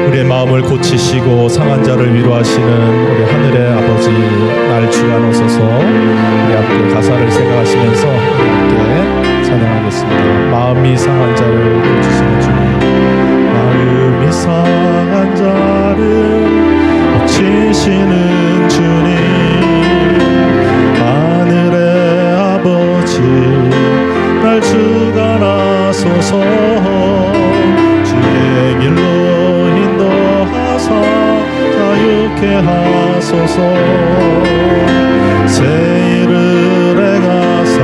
우리의 마음을 고치시고 상한 자를 위로하시는 우리 하늘의 아버지, 날 주관하소서. 우리 함께 가사를 생각하시면서 우리 함께 찬양하겠습니다. 마음이 상한 자를 고치시는 주님, 마음이 상한 자를 고치시는 주님, 하늘의 아버지, 날 주관하소서. 주의 길로 자유케 하소서. 새 일을 행하사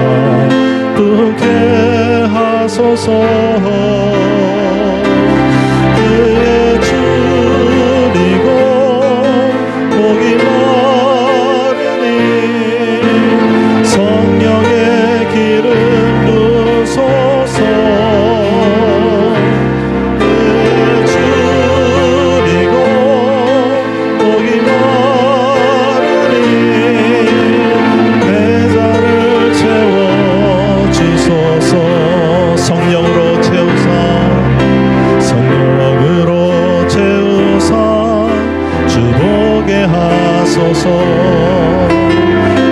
두게 하소서. 그의 줄이고 목이 마르니 성령의 기름 부소서.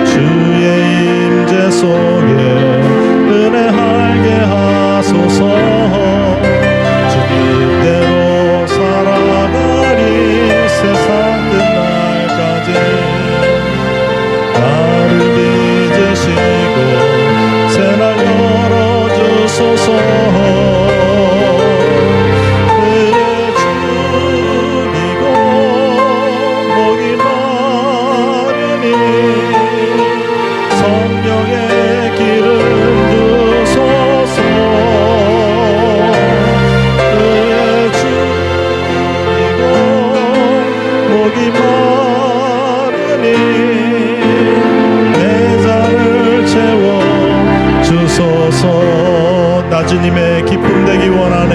주의 임재 속에 은혜하게 하소서. 주님대로 살아가리 세상 끝날까지. 나를 빚으시고 새날 열어주소서. 나 주님의 기쁨 되기 원하네.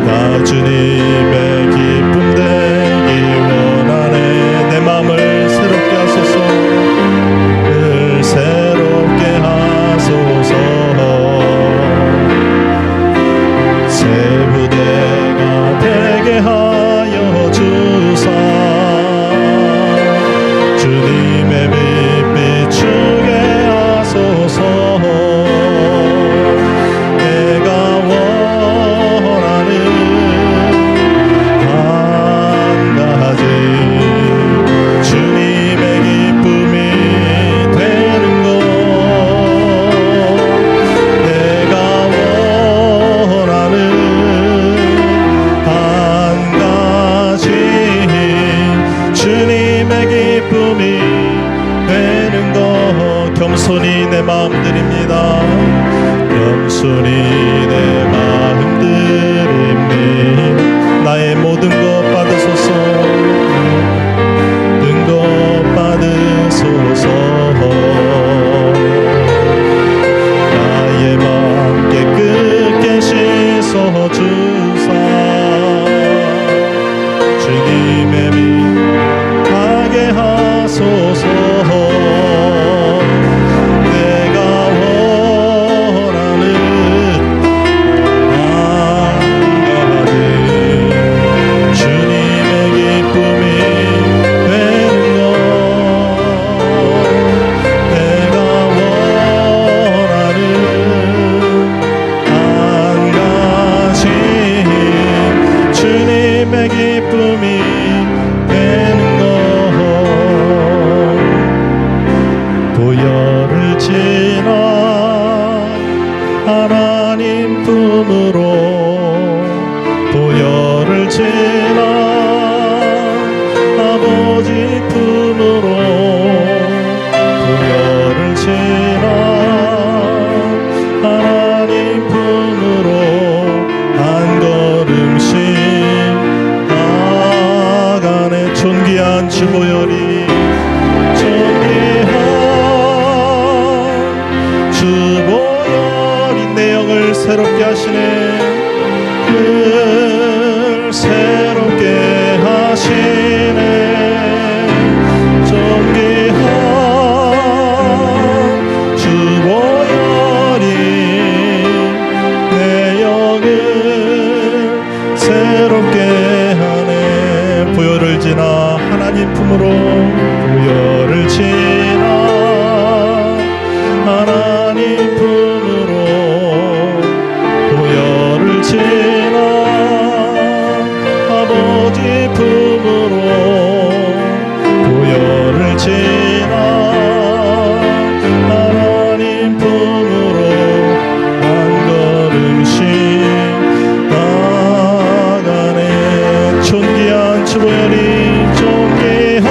나 주님의 기쁨 되기 원하네. 내 마음을 새롭게 하소서. 늘 새롭게 하소서. 새 부대가 되게 하여 주사. 주님의 빛 비추게 하소서. 겸손히 내 마음 드립니다. 겸손히 내 마음 드립니다. 나의 모든 것 받으소서. 모든 것 받으소서. 나의 마음 깨끗게 씻어 주사. 주님의 빛 하게 하소서. 도열을 지나 하나님 품으로. 도열을 지나 아버지 품으로. 도열을 지나 하나님 품으로. 한 걸음씩 나아가네. 존귀한 주보혈이 주보혈이 내 영을 새롭게 하시네. 늘 새롭게 하시네. 존귀한 주보혈이 내 영을 새롭게 하네. 보혈을 지나 하나님 품으로 보혈을 지나 하나님 품으로 보혈을 지나 아버지 품으로 보혈을 지나 하나님 품으로 한 걸음씩 나아가네. 존귀한 주보혈이 존귀한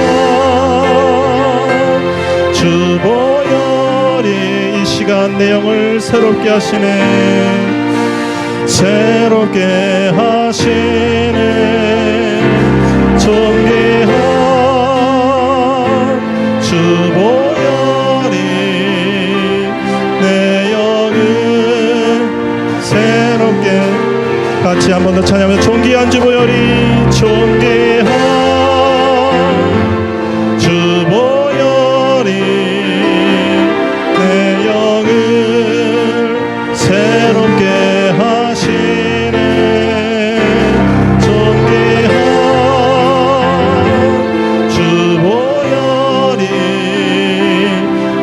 주보혈이 이 시간 내 영을 새롭게 하시네. 새롭게 하시네. 존귀한 주보혈이 내 영을 새롭게. 같이 한 번 더 찬양하며 존귀한 주보혈이 존귀한 주보혈이 내 영을 새롭게 하시네. 존귀한 주보혈이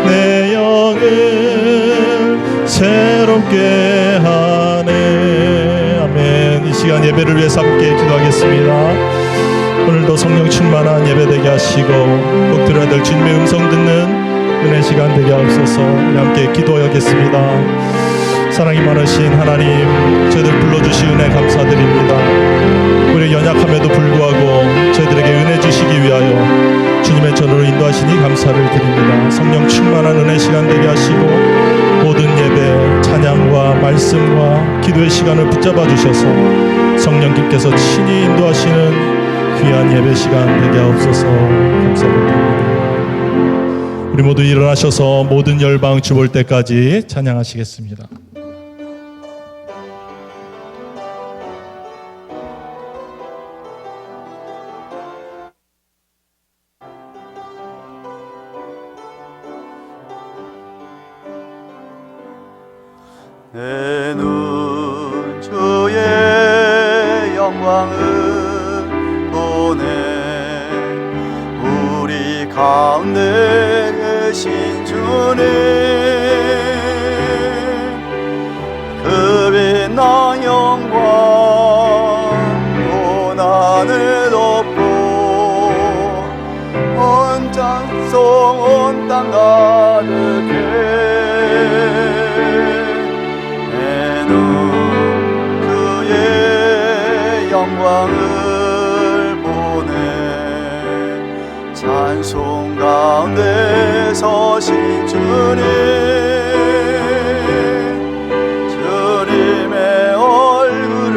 내 영을 새롭게 하네. 아멘. 이 시간 예배를 위해서 함께 기도하겠습니다. 오늘도 성령 충만한 예배 되게 하시고 꼭 들어야 될 주님의 음성 듣는 은혜 시간 되게 하옵소서. 우리 함께 기도하겠습니다. 사랑이 많으신 하나님, 저희들 불러주신 은혜 감사드립니다. 우리 연약함에도 불구하고 저희들에게 은혜 주시기 위하여 주님의 전으로 인도하시니 감사를 드립니다. 성령 충만한 은혜 시간 되게 하시고 모든 예배, 찬양과 말씀과 기도의 시간을 붙잡아 주셔서 성령님께서 친히 인도하시는 귀한 예배 시간 되게 하옵소서. 감사드립니다. 우리 모두 일어나셔서 모든 열방 주볼 때까지 찬양하시겠습니다. 내 눈 주의 영광을 보내. 우리 가운데 계신 주님, 그 빛난 영광 온 하늘 덮고 온 찬송 온 땅 가득해. 영광을 보내. 찬송 가운데 서신 주님, 주님의 얼굴을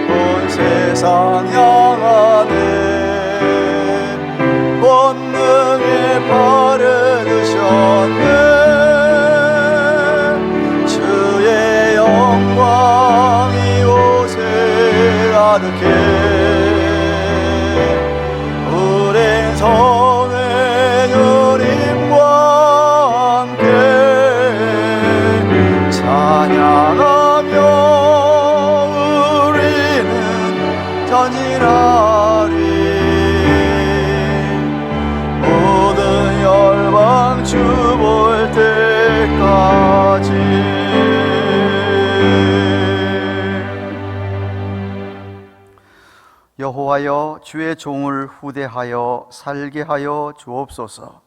온 세상 향하네. 본능에 발을 드셨네. 주의 영광이 옷에 가득해. 오랜 성의 주님과 함께 찬양하며 우리는 전진하리. 모든 열방 주 볼 때까지. 여호와여, 주의 종을 후대하여 살게 하여 주옵소서.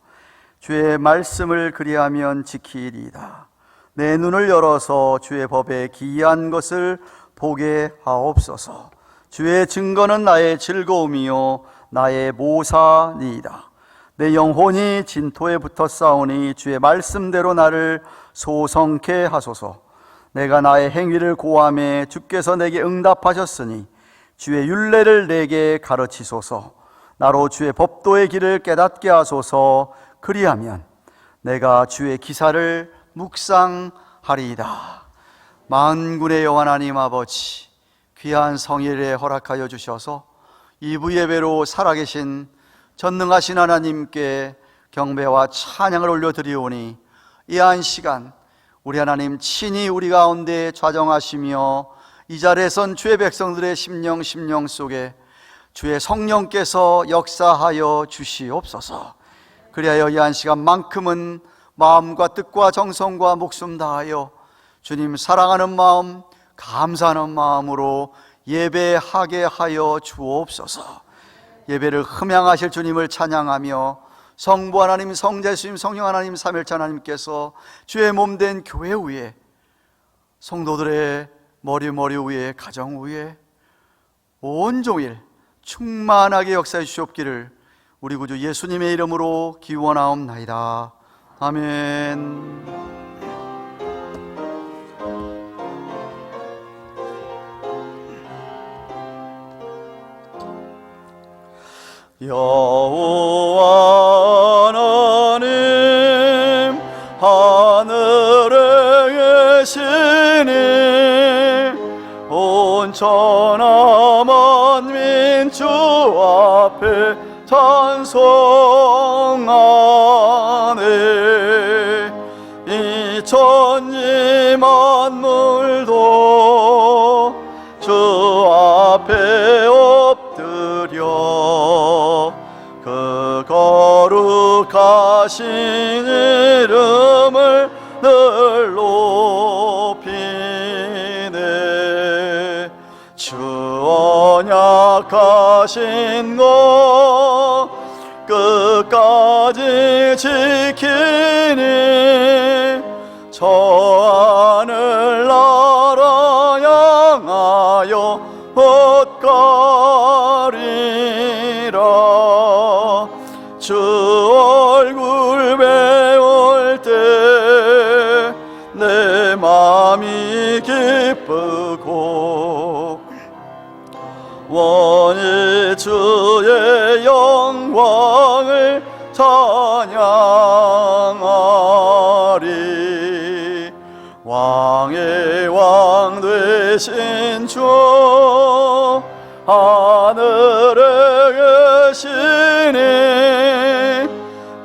주의 말씀을 그리하면 지키리이다. 내 눈을 열어서 주의 법에 기이한 것을 보게 하옵소서. 주의 증거는 나의 즐거움이요 나의 모사니이다. 내 영혼이 진토에 붙어 싸우니 주의 말씀대로 나를 소성케 하소서. 내가 나의 행위를 고하매 주께서 내게 응답하셨으니 주의 율례를 내게 가르치소서. 나로 주의 법도의 길을 깨닫게 하소서. 그리하면 내가 주의 기사를 묵상하리이다. 만군의 여호와 하나님 아버지, 귀한 성일에 허락하여 주셔서 2부 예배로 살아계신 전능하신 하나님께 경배와 찬양을 올려드리오니, 이 한 시간 우리 하나님 친히 우리 가운데 좌정하시며 이 자리에 선 주의 백성들의 심령 속에 주의 성령께서 역사하여 주시옵소서. 그리하여 이 한 시간만큼은 마음과 뜻과 정성과 목숨 다하여 주님 사랑하는 마음, 감사하는 마음으로 예배하게 하여 주옵소서. 예배를 흠양하실 주님을 찬양하며 성부 하나님, 성자 예수님, 성령 하나님, 삼일체 하나님께서 주의 몸된 교회 위에, 성도들의 머리 위에, 가정 위에 온종일 충만하게 역사해 주시옵기를 우리 구주 예수님의 이름으로 기원하옵나이다. 아멘. 여호와 하나님 하늘에 계시니 온 천하 만민 주 앞에 찬송하네. 이 천지 만물도 주 앞에 엎드려 그 거룩하신 이름을 늘 높이네. 주 언약하신 것 끝까지 지키니 저 하늘 나라 향하여 헛가리라. 주 얼굴 배울 때 내 맘이 기쁘고 원히 주의 영광을 찬양하리. 왕의 왕 되신 주 하늘에 계시니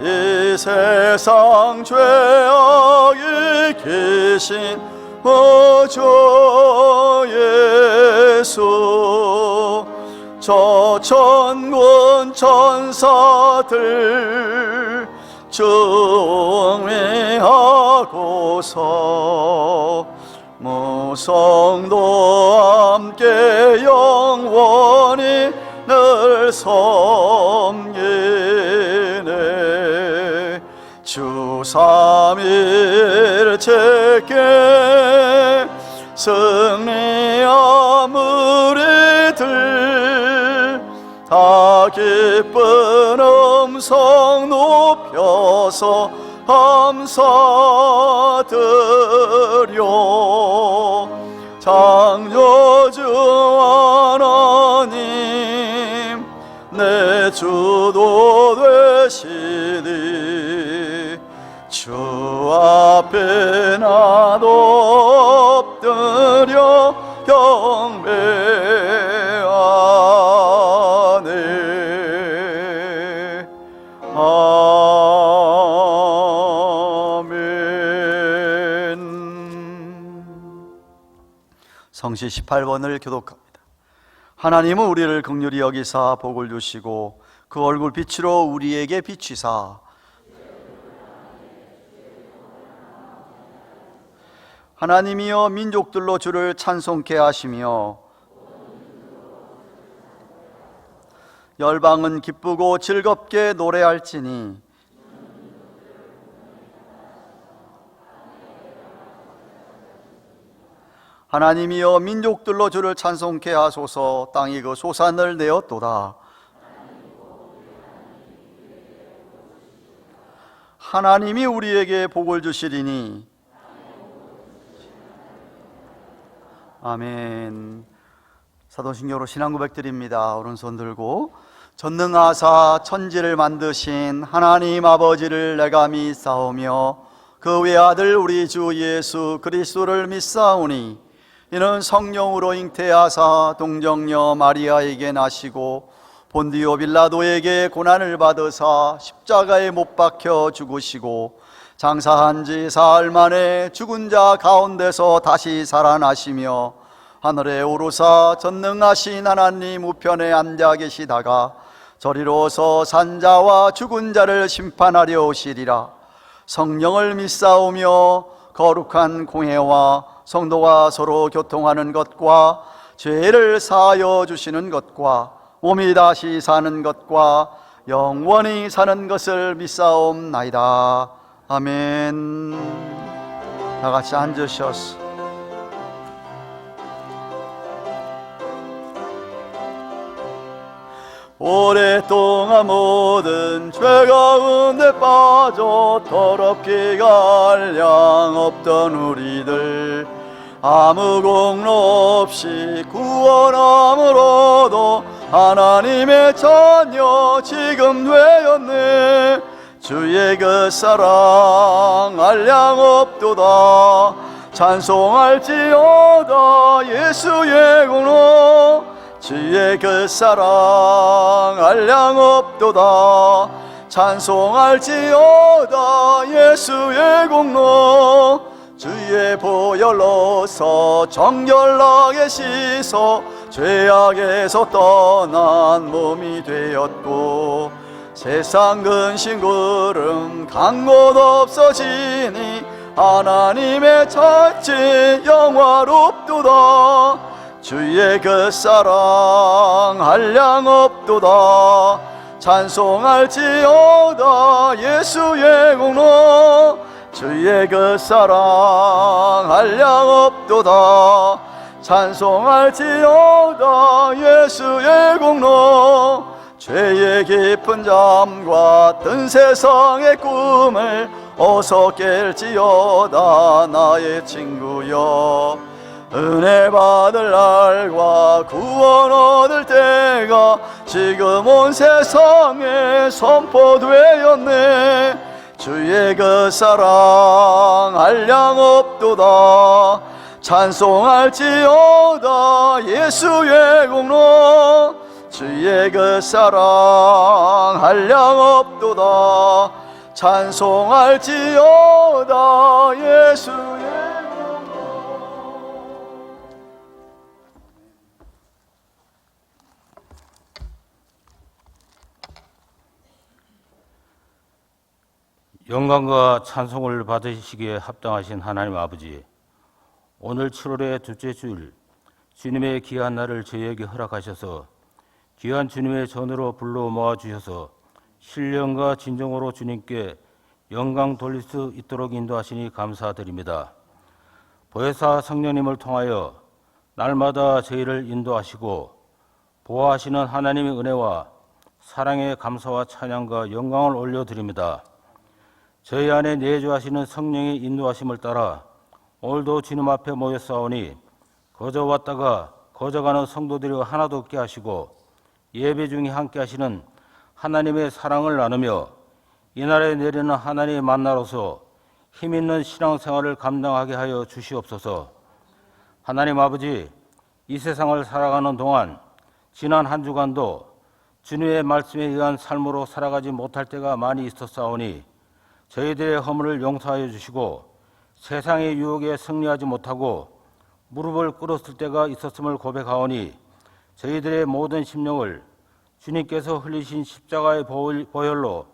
이 세상 죄악이 계신 주 예수, 저 천군 천사들 중미하고서 무성도 함께 영원히 늘 섬기네. 주 삼일체께 승리한 우리들 다 기쁜 음성 높여서 감사드려. 창조주 하나님 내 주도 되시니 주 앞에 나도 엎드려 경배하네. 아멘. 성시 18번을 교독합니다. 하나님은 우리를 긍휼히 여기사 복을 주시고 그 얼굴 빛으로 우리에게 비추사 하나님이여 민족들로 주를 찬송케 하시며 열방은 기쁘고 즐겁게 노래할지니 하나님이여 민족들로 주를 찬송케 하소서. 땅이 그 소산을 내었도다. 하나님이 우리에게 복을 주시리니 아멘. 사도신경으로 신앙 고백드립니다. 오른손 들고 전능하사 천지를 만드신 하나님 아버지를 내가 믿사오며 그 외아들 우리 주 예수 그리스도를 믿사오니 이는 성령으로 잉태하사 동정녀 마리아에게 나시고 본디오 빌라도에게 고난을 받으사 십자가에 못 박혀 죽으시고 장사한 지 사흘 만에 죽은 자 가운데서 다시 살아나시며 하늘에 오르사 전능하신 하나님 우편에 앉아 계시다가 저리로서 산자와 죽은 자를 심판하려 오시리라. 성령을 믿사오며 거룩한 공회와 성도가 서로 교통하는 것과 죄를 사하여 주시는 것과 몸이 다시 사는 것과 영원히 사는 것을 믿사옵나이다. 아멘. 다 같이 앉으셔서 오랫동안 모든 죄 가운데 빠져 더럽게 갈량 없던 우리들 아무 공로 없이 구원함으로도 하나님의 자녀 지금 되었네. 주의 그 사랑 한량 없도다. 찬송할지어다 예수의 공로. 주의 그 사랑 한량 없도다. 찬송할지어다 예수의 공로. 주의 보혈로서 정결하게 씻어 죄악에서 떠난 몸이 되었고 세상 근심 구름 간 곳 없어지니 하나님의 자체 영화롭도다. 주의 그 사랑 한량 없도다. 찬송할지어다 예수의 공로. 주의 그 사랑 한량 없도다. 찬송할지어다 예수의 공로. 죄의 깊은 잠과 뜬 세상의 꿈을 어서 깰지어다 나의 친구여. 은혜 받을 날과 구원 얻을 때가 지금 온 세상에 선포되었네. 주의 그 사랑 한량 없도다. 찬송할지어다 예수의 공로. 주의 그 사랑 한량 없도다. 찬송할지어다 예수의 영광과 찬송을 받으시기에 합당하신 하나님 아버지, 오늘 7월의 둘째 주일 주님의 귀한 날을 저희에게 허락하셔서 귀한 주님의 전으로 불러 모아주셔서 신령과 진정으로 주님께 영광 돌릴 수 있도록 인도하시니 감사드립니다. 보혜사 성령님을 통하여 날마다 저희를 인도하시고 보호하시는 하나님의 은혜와 사랑의 감사와 찬양과 영광을 올려드립니다. 저희 안에 내주하시는 성령의 인도하심을 따라 오늘도 주님 앞에 모였사오니 거저 왔다가 거저 가는 성도들이 하나도 없게 하시고 예배 중에 함께 하시는 하나님의 사랑을 나누며 이날에 내리는 하나님의 만나로서 힘있는 신앙생활을 감당하게 하여 주시옵소서. 하나님 아버지, 이 세상을 살아가는 동안 지난 한 주간도 주님의 말씀에 의한 삶으로 살아가지 못할 때가 많이 있었사오니 저희들의 허물을 용서하여 주시고 세상의 유혹에 승리하지 못하고 무릎을 꿇었을 때가 있었음을 고백하오니 저희들의 모든 심령을 주님께서 흘리신 십자가의 보혈로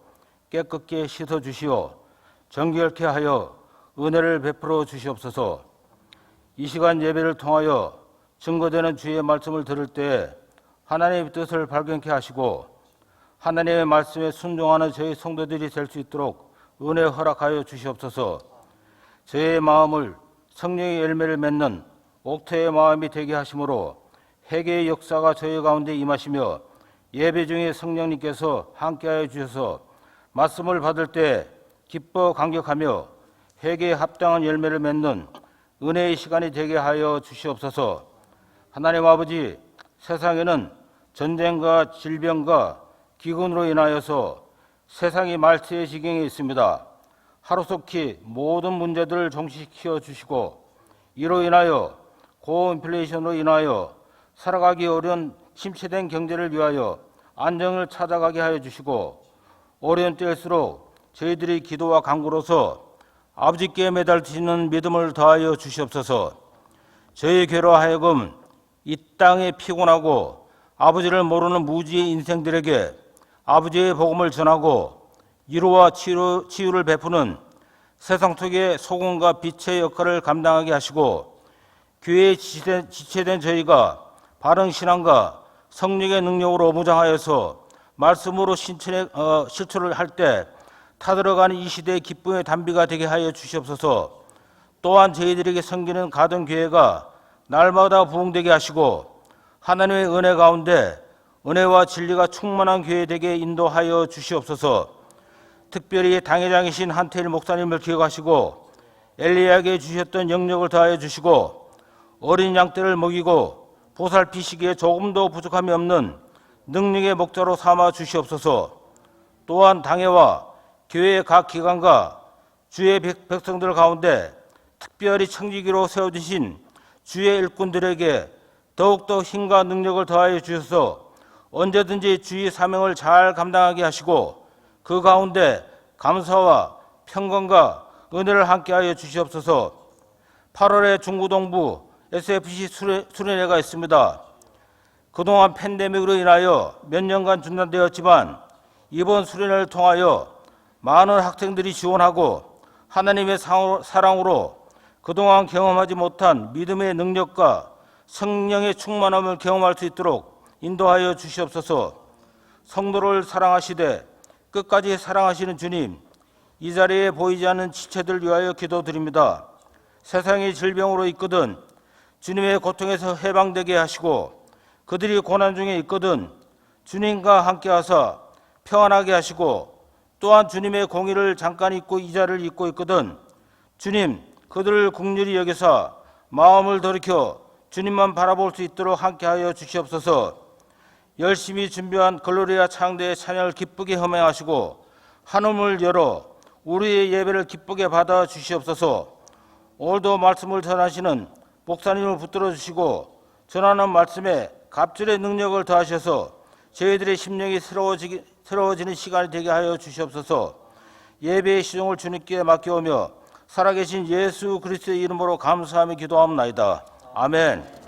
깨끗게 씻어주시어 정결케 하여 은혜를 베풀어 주시옵소서. 이 시간 예배를 통하여 증거되는 주의 말씀을 들을 때 하나님의 뜻을 발견케 하시고 하나님의 말씀에 순종하는 저희 성도들이 될 수 있도록 은혜 허락하여 주시옵소서. 저의 마음을 성령의 열매를 맺는 옥토의 마음이 되게 하심으로 회개의 역사가 저희 가운데 임하시며 예배 중에 성령님께서 함께하여 주셔서 말씀을 받을 때 기뻐 감격하며 회개에 합당한 열매를 맺는 은혜의 시간이 되게 하여 주시옵소서. 하나님 아버지, 세상에는 전쟁과 질병과 기근으로 인하여서 세상이 말세의 지경에 있습니다. 하루속히 모든 문제들을 종식시켜 주시고 이로 인하여 고인플레이션으로 인하여 살아가기 어려운 침체된 경제를 위하여 안정을 찾아가게 하여 주시고 어려운 때일수록 저희들이 기도와 간구로서 아버지께 매달리시는 믿음을 더하여 주시옵소서. 저희에게로 하여금 이 땅에 피곤하고 아버지를 모르는 무지의 인생들에게 아버지의 복음을 전하고 위로와 치유를 베푸는 세상 속의 소금과 빛의 역할을 감당하게 하시고, 교회에 지체된 저희가 바른 신앙과 성령의 능력으로 무장하여서 말씀으로 실천을 할 때 타들어가는 이 시대의 기쁨의 단비가 되게 하여 주시옵소서. 또한 저희들에게 섬기는 가정교회가 날마다 부흥되게 하시고 하나님의 은혜 가운데 은혜와 진리가 충만한 교회 되게 인도하여 주시옵소서. 특별히 당회장이신 한태일 목사님을 기억하시고 엘리야에게 주셨던 영역을 더하여 주시고, 어린 양떼를 먹이고 보살피시기에 조금도 부족함이 없는 능력의 목자로 삼아 주시옵소서. 또한 당회와 교회의 각 기관과 주의 백성들 가운데 특별히 청지기로 세워주신 주의 일꾼들에게 더욱더 힘과 능력을 더하여 주셔서 언제든지 주의 사명을 잘 감당하게 하시고, 그 가운데 감사와 평강과 은혜를 함께하여 주시옵소서. 8월에 중구동부 SFC 수련회가 있습니다. 그동안 팬데믹으로 인하여 몇 년간 중단되었지만 이번 수련회를 통하여 많은 학생들이 지원하고 하나님의 사랑으로 그동안 경험하지 못한 믿음의 능력과 성령의 충만함을 경험할 수 있도록 인도하여 주시옵소서. 성도를 사랑하시되 끝까지 사랑하시는 주님, 이 자리에 보이지 않는 지체들 위하여 기도드립니다. 세상이 질병으로 있거든 주님의 고통에서 해방되게 하시고, 그들이 고난 중에 있거든 주님과 함께 하사 평안하게 하시고, 또한 주님의 공의를 잠깐 잊고 이 자리를 잊고 있거든 주님, 그들을 긍휼히 여기사 마음을 돌이켜 주님만 바라볼 수 있도록 함께하여 주시옵소서. 열심히 준비한 글로리아 창대의 찬양을 기쁘게 헌행하시고 한음을 열어 우리의 예배를 기쁘게 받아 주시옵소서. 오늘도 말씀을 전하시는 목사님을 붙들어 주시고 전하는 말씀에 갑절의 능력을 더하셔서 저희들의 심령이 새로워지는 시간이 되게 하여 주시옵소서. 예배의 시종을 주님께 맡겨오며 살아계신 예수 그리스도의 이름으로 감사하며 기도하옵나이다. 아멘.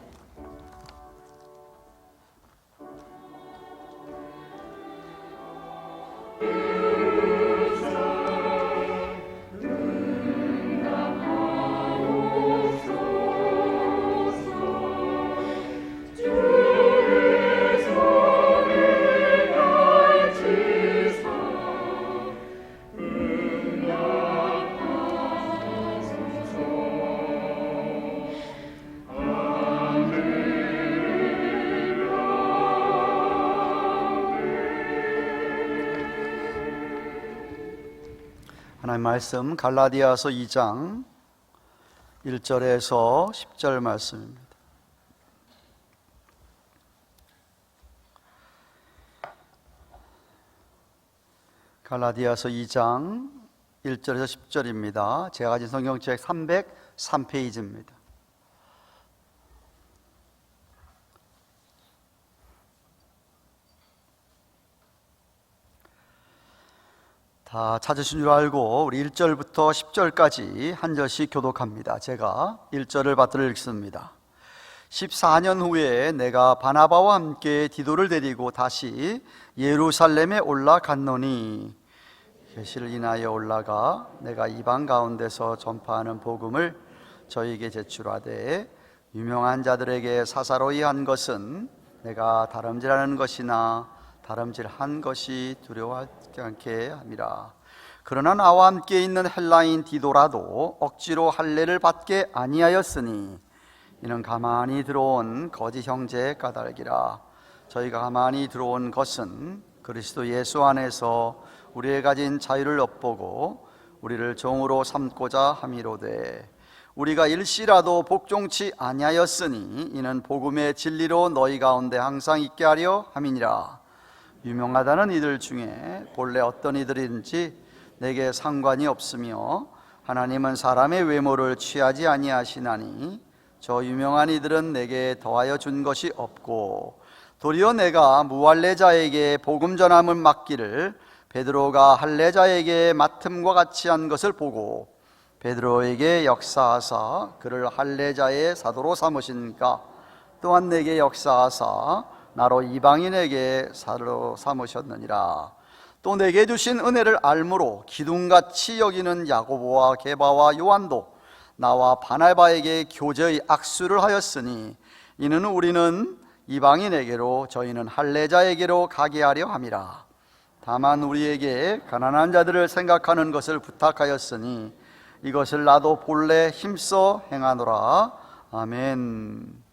하나님 말씀 갈라디아서 2장 1절에서 10절 말씀입니다. 갈라디아서 2장 1절에서 10절입니다. 제가 가진 성경책 303페이지입니다. 다 찾으신 줄 알고 우리 1절부터 10절까지 한 절씩 교독합니다. 제가 1절을 받들어 읽습니다. 14년 후에 내가 바나바와 함께 디도를 데리고 다시 예루살렘에 올라갔노니, 계시를 인하여 올라가 내가 이방 가운데서 전파하는 복음을 저희에게 제출하되, 유명한 자들에게 사사로이 한 것은 내가 다름질하는 것이나 다름질한 것이 두려워하지 않게 함이라. 그러나 나와 함께 있는 헬라인 디도라도 억지로 할례를 받게 아니하였으니 이는 가만히 들어온 거짓 형제의 까닭이라. 저희가 가만히 들어온 것은 그리스도 예수 안에서 우리의 가진 자유를 엿보고 우리를 종으로 삼고자 함이로되, 우리가 일시라도 복종치 아니하였으니 이는 복음의 진리로 너희 가운데 항상 있게 하려 함이니라. 유명하다는 이들 중에 본래 어떤 이들인지 내게 상관이 없으며 하나님은 사람의 외모를 취하지 아니하시나니 저 유명한 이들은 내게 더하여 준 것이 없고, 도리어 내가 무할례자에게 복음 전함을 맡기를 베드로가 할례자에게 맡음과 같이 한 것을 보고 베드로에게 역사하사 그를 할례자의 사도로 삼으신가? 또한 내게 역사하사 나로 이방인에게 사도로 삼으셨느니라. 또 내게 주신 은혜를 알므로 기둥같이 여기는 야고보와 게바와 요한도 나와 바나바에게 교제의 악수를 하였으니 이는 우리는 이방인에게로 저희는 할례자에게로 가게 하려 함이라. 다만 우리에게 가난한 자들을 생각하는 것을 부탁하였으니 이것을 나도 본래 힘써 행하노라. 아멘.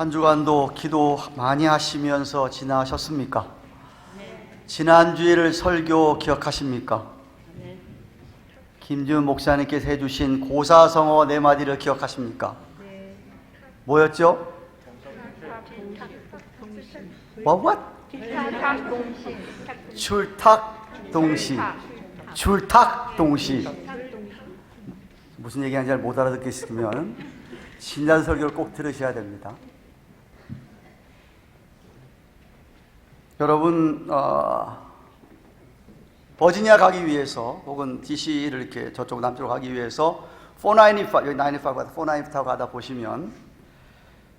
한 주간도 기도 많이 하시면서 지나셨습니까? 지난주일을 설교 기억하십니까? 김준 목사님께서 해주신 고사성어 4마디를 기억하십니까? 뭐였죠? What? 출탁동시. 출탁동시. 무슨 얘기하는지 잘 못 알아듣겠으면 신년 설교를 꼭 들으셔야 됩니다. 여러분, 버지니아 가기 위해서 혹은 DC를 이렇게 저쪽 남쪽으로 가기 위해서 495, 여기 95 495 가다 보시면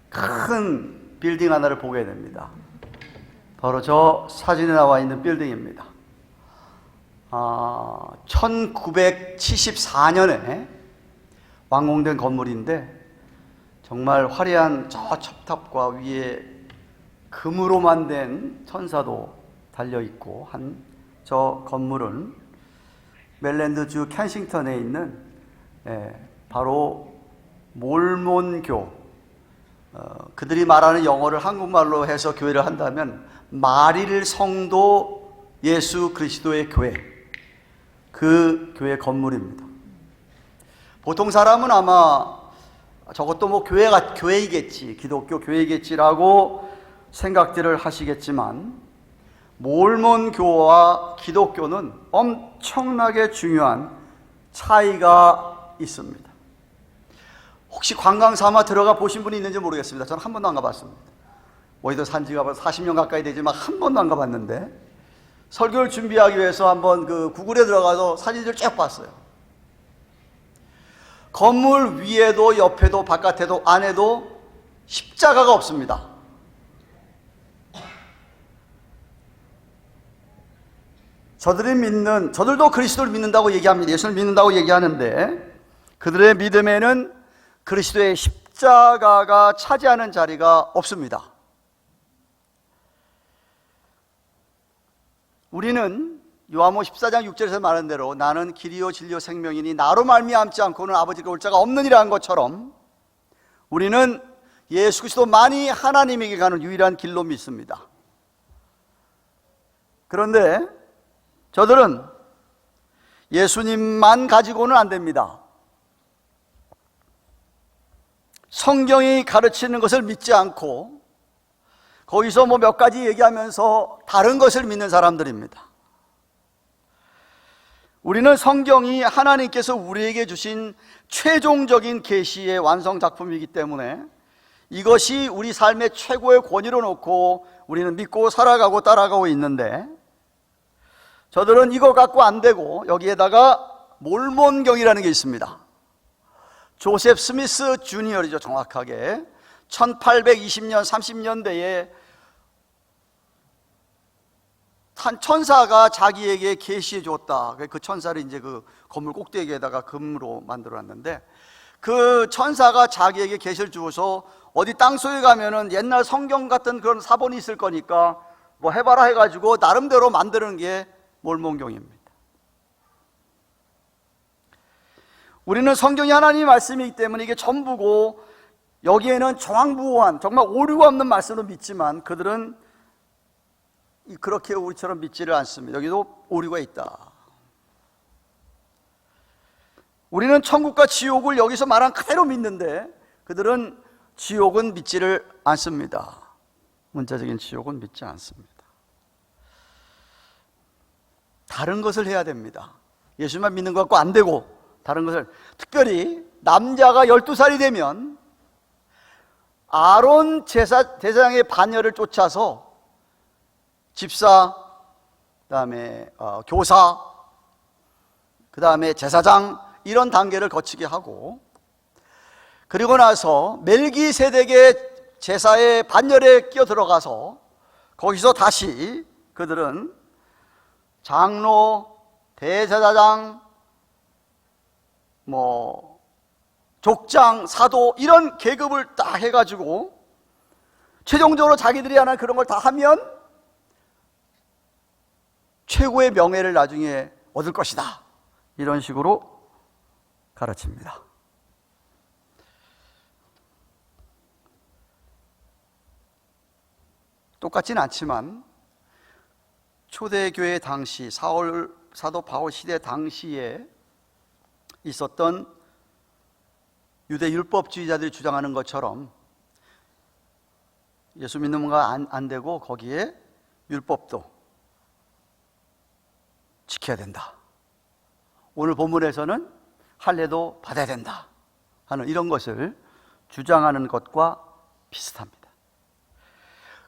큰 빌딩 하나를 보게 됩니다. 바로 저 사진에 나와 있는 빌딩입니다. 1974년에 완공된 건물인데 정말 화려한 저 첩탑과 위에 금으로 만든 천사도 달려있고 한 저 건물은 메릴랜드주 켄싱턴에 있는 바로 몰몬교, 그들이 말하는 영어를 한국말로 해서 교회를 한다면 마릴 성도 예수 그리스도의 교회, 그 교회 건물입니다. 보통 사람은 아마 저것도 뭐 교회이겠지, 기독교 교회이겠지라고 생각들을 하시겠지만 몰몬교와 기독교는 엄청나게 중요한 차이가 있습니다. 혹시 관광 삼아 들어가 보신 분이 있는지 모르겠습니다. 저는 한 번도 안 가봤습니다. 오히려 산지가 40년 가까이 되지만 한 번도 안 가봤는데 설교를 준비하기 위해서 한번 그 구글에 들어가서 사진을 쭉 봤어요. 건물 위에도 옆에도 바깥에도 안에도 십자가가 없습니다. 저들도 그리스도를 믿는다고 얘기합니다. 예수를 믿는다고 얘기하는데 그들의 믿음에는 그리스도의 십자가가 차지하는 자리가 없습니다. 우리는 요한복음 14장 6절에서 말한 대로 나는 길이요 진리요 생명이니 나로 말미암지 않고는 아버지께 올 자가 없느니라 한 것처럼 우리는 예수 그리스도만이 하나님에게 가는 유일한 길로 믿습니다. 그런데 저들은 예수님만 가지고는 안 됩니다. 성경이 가르치는 것을 믿지 않고 거기서 뭐 몇 가지 얘기하면서 다른 것을 믿는 사람들입니다. 우리는 성경이 하나님께서 우리에게 주신 최종적인 계시의 완성 작품이기 때문에 이것이 우리 삶의 최고의 권위로 놓고 우리는 믿고 살아가고 따라가고 있는데 저들은 이거 갖고 안 되고 여기에다가 몰몬경이라는 게 있습니다. 조셉 스미스 주니어이죠. 정확하게 1820년 30년대에 한 천사가 자기에게 계시해 줬다. 그 천사를 이제 그 건물 꼭대기에다가 금으로 만들어 놨는데 그 천사가 자기에게 계시를 주어서 어디 땅속에 가면은 옛날 성경 같은 그런 사본이 있을 거니까 뭐 해봐라 해가지고 나름대로 만드는 게 몰몬경입니다. 우리는 성경이 하나님의 말씀이기 때문에 이게 전부고 여기에는 정황부호한 정말 오류가 없는 말씀으로 믿지만 그들은 그렇게 우리처럼 믿지를 않습니다. 여기도 오류가 있다. 우리는 천국과 지옥을 여기서 말한 그대로 믿는데 그들은 지옥은 믿지를 않습니다. 문자적인 지옥은 믿지 않습니다. 다른 것을 해야 됩니다. 예수만 믿는 것 갖고 안 되고 다른 것을, 특별히 남자가 12살이 되면 아론 제사장의 반열을 쫓아서 집사, 그 다음에 교사, 그 다음에 제사장 이런 단계를 거치게 하고 그리고 나서 멜기세덱의 제사의 반열에 끼어 들어가서 거기서 다시 그들은 장로, 대제사장, 족장, 사도 이런 계급을 딱 해가지고 최종적으로 자기들이 하는 그런 걸 다 하면 최고의 명예를 나중에 얻을 것이다. 이런 식으로 가르칩니다. 똑같지는 않지만 초대교회 당시 사도 바울 시대 당시에 있었던 유대 율법주의자들이 주장하는 것처럼 예수 믿는 건 안 되고 거기에 율법도 지켜야 된다. 오늘 본문에서는 할례도 받아야 된다 하는 이런 것을 주장하는 것과 비슷합니다.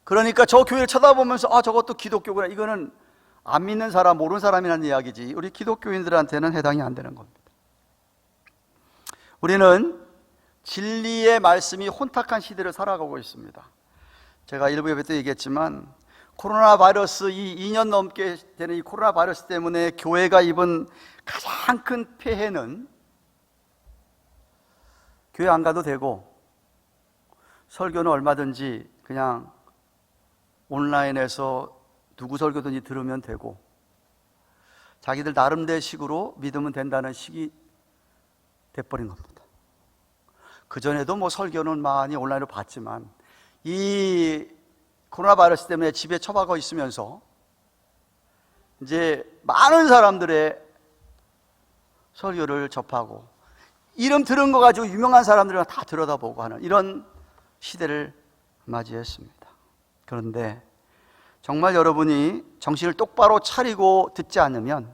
그러니까 저 교회를 쳐다보면서 저것도 기독교구나, 이거는 안 믿는 사람, 모르는 사람이라는 이야기지 우리 기독교인들한테는 해당이 안 되는 겁니다. 우리는 진리의 말씀이 혼탁한 시대를 살아가고 있습니다. 제가 일부 예배 때 얘기했지만 코로나 바이러스, 이 2년 넘게 되는 이 코로나 바이러스 때문에 교회가 입은 가장 큰 폐해는 교회 안 가도 되고 설교는 얼마든지 그냥 온라인에서 누구 설교든지 들으면 되고 자기들 나름대로 식으로 믿으면 된다는 식이 돼버린 겁니다. 그전에도 뭐 설교는 많이 온라인으로 봤지만 이 코로나 바이러스 때문에 집에 처박혀 있으면서 이제 많은 사람들의 설교를 접하고 이름 들은 거 가지고 유명한 사람들을 다 들여다보고 하는 이런 시대를 맞이했습니다. 그런데 정말 여러분이 정신을 똑바로 차리고 듣지 않으면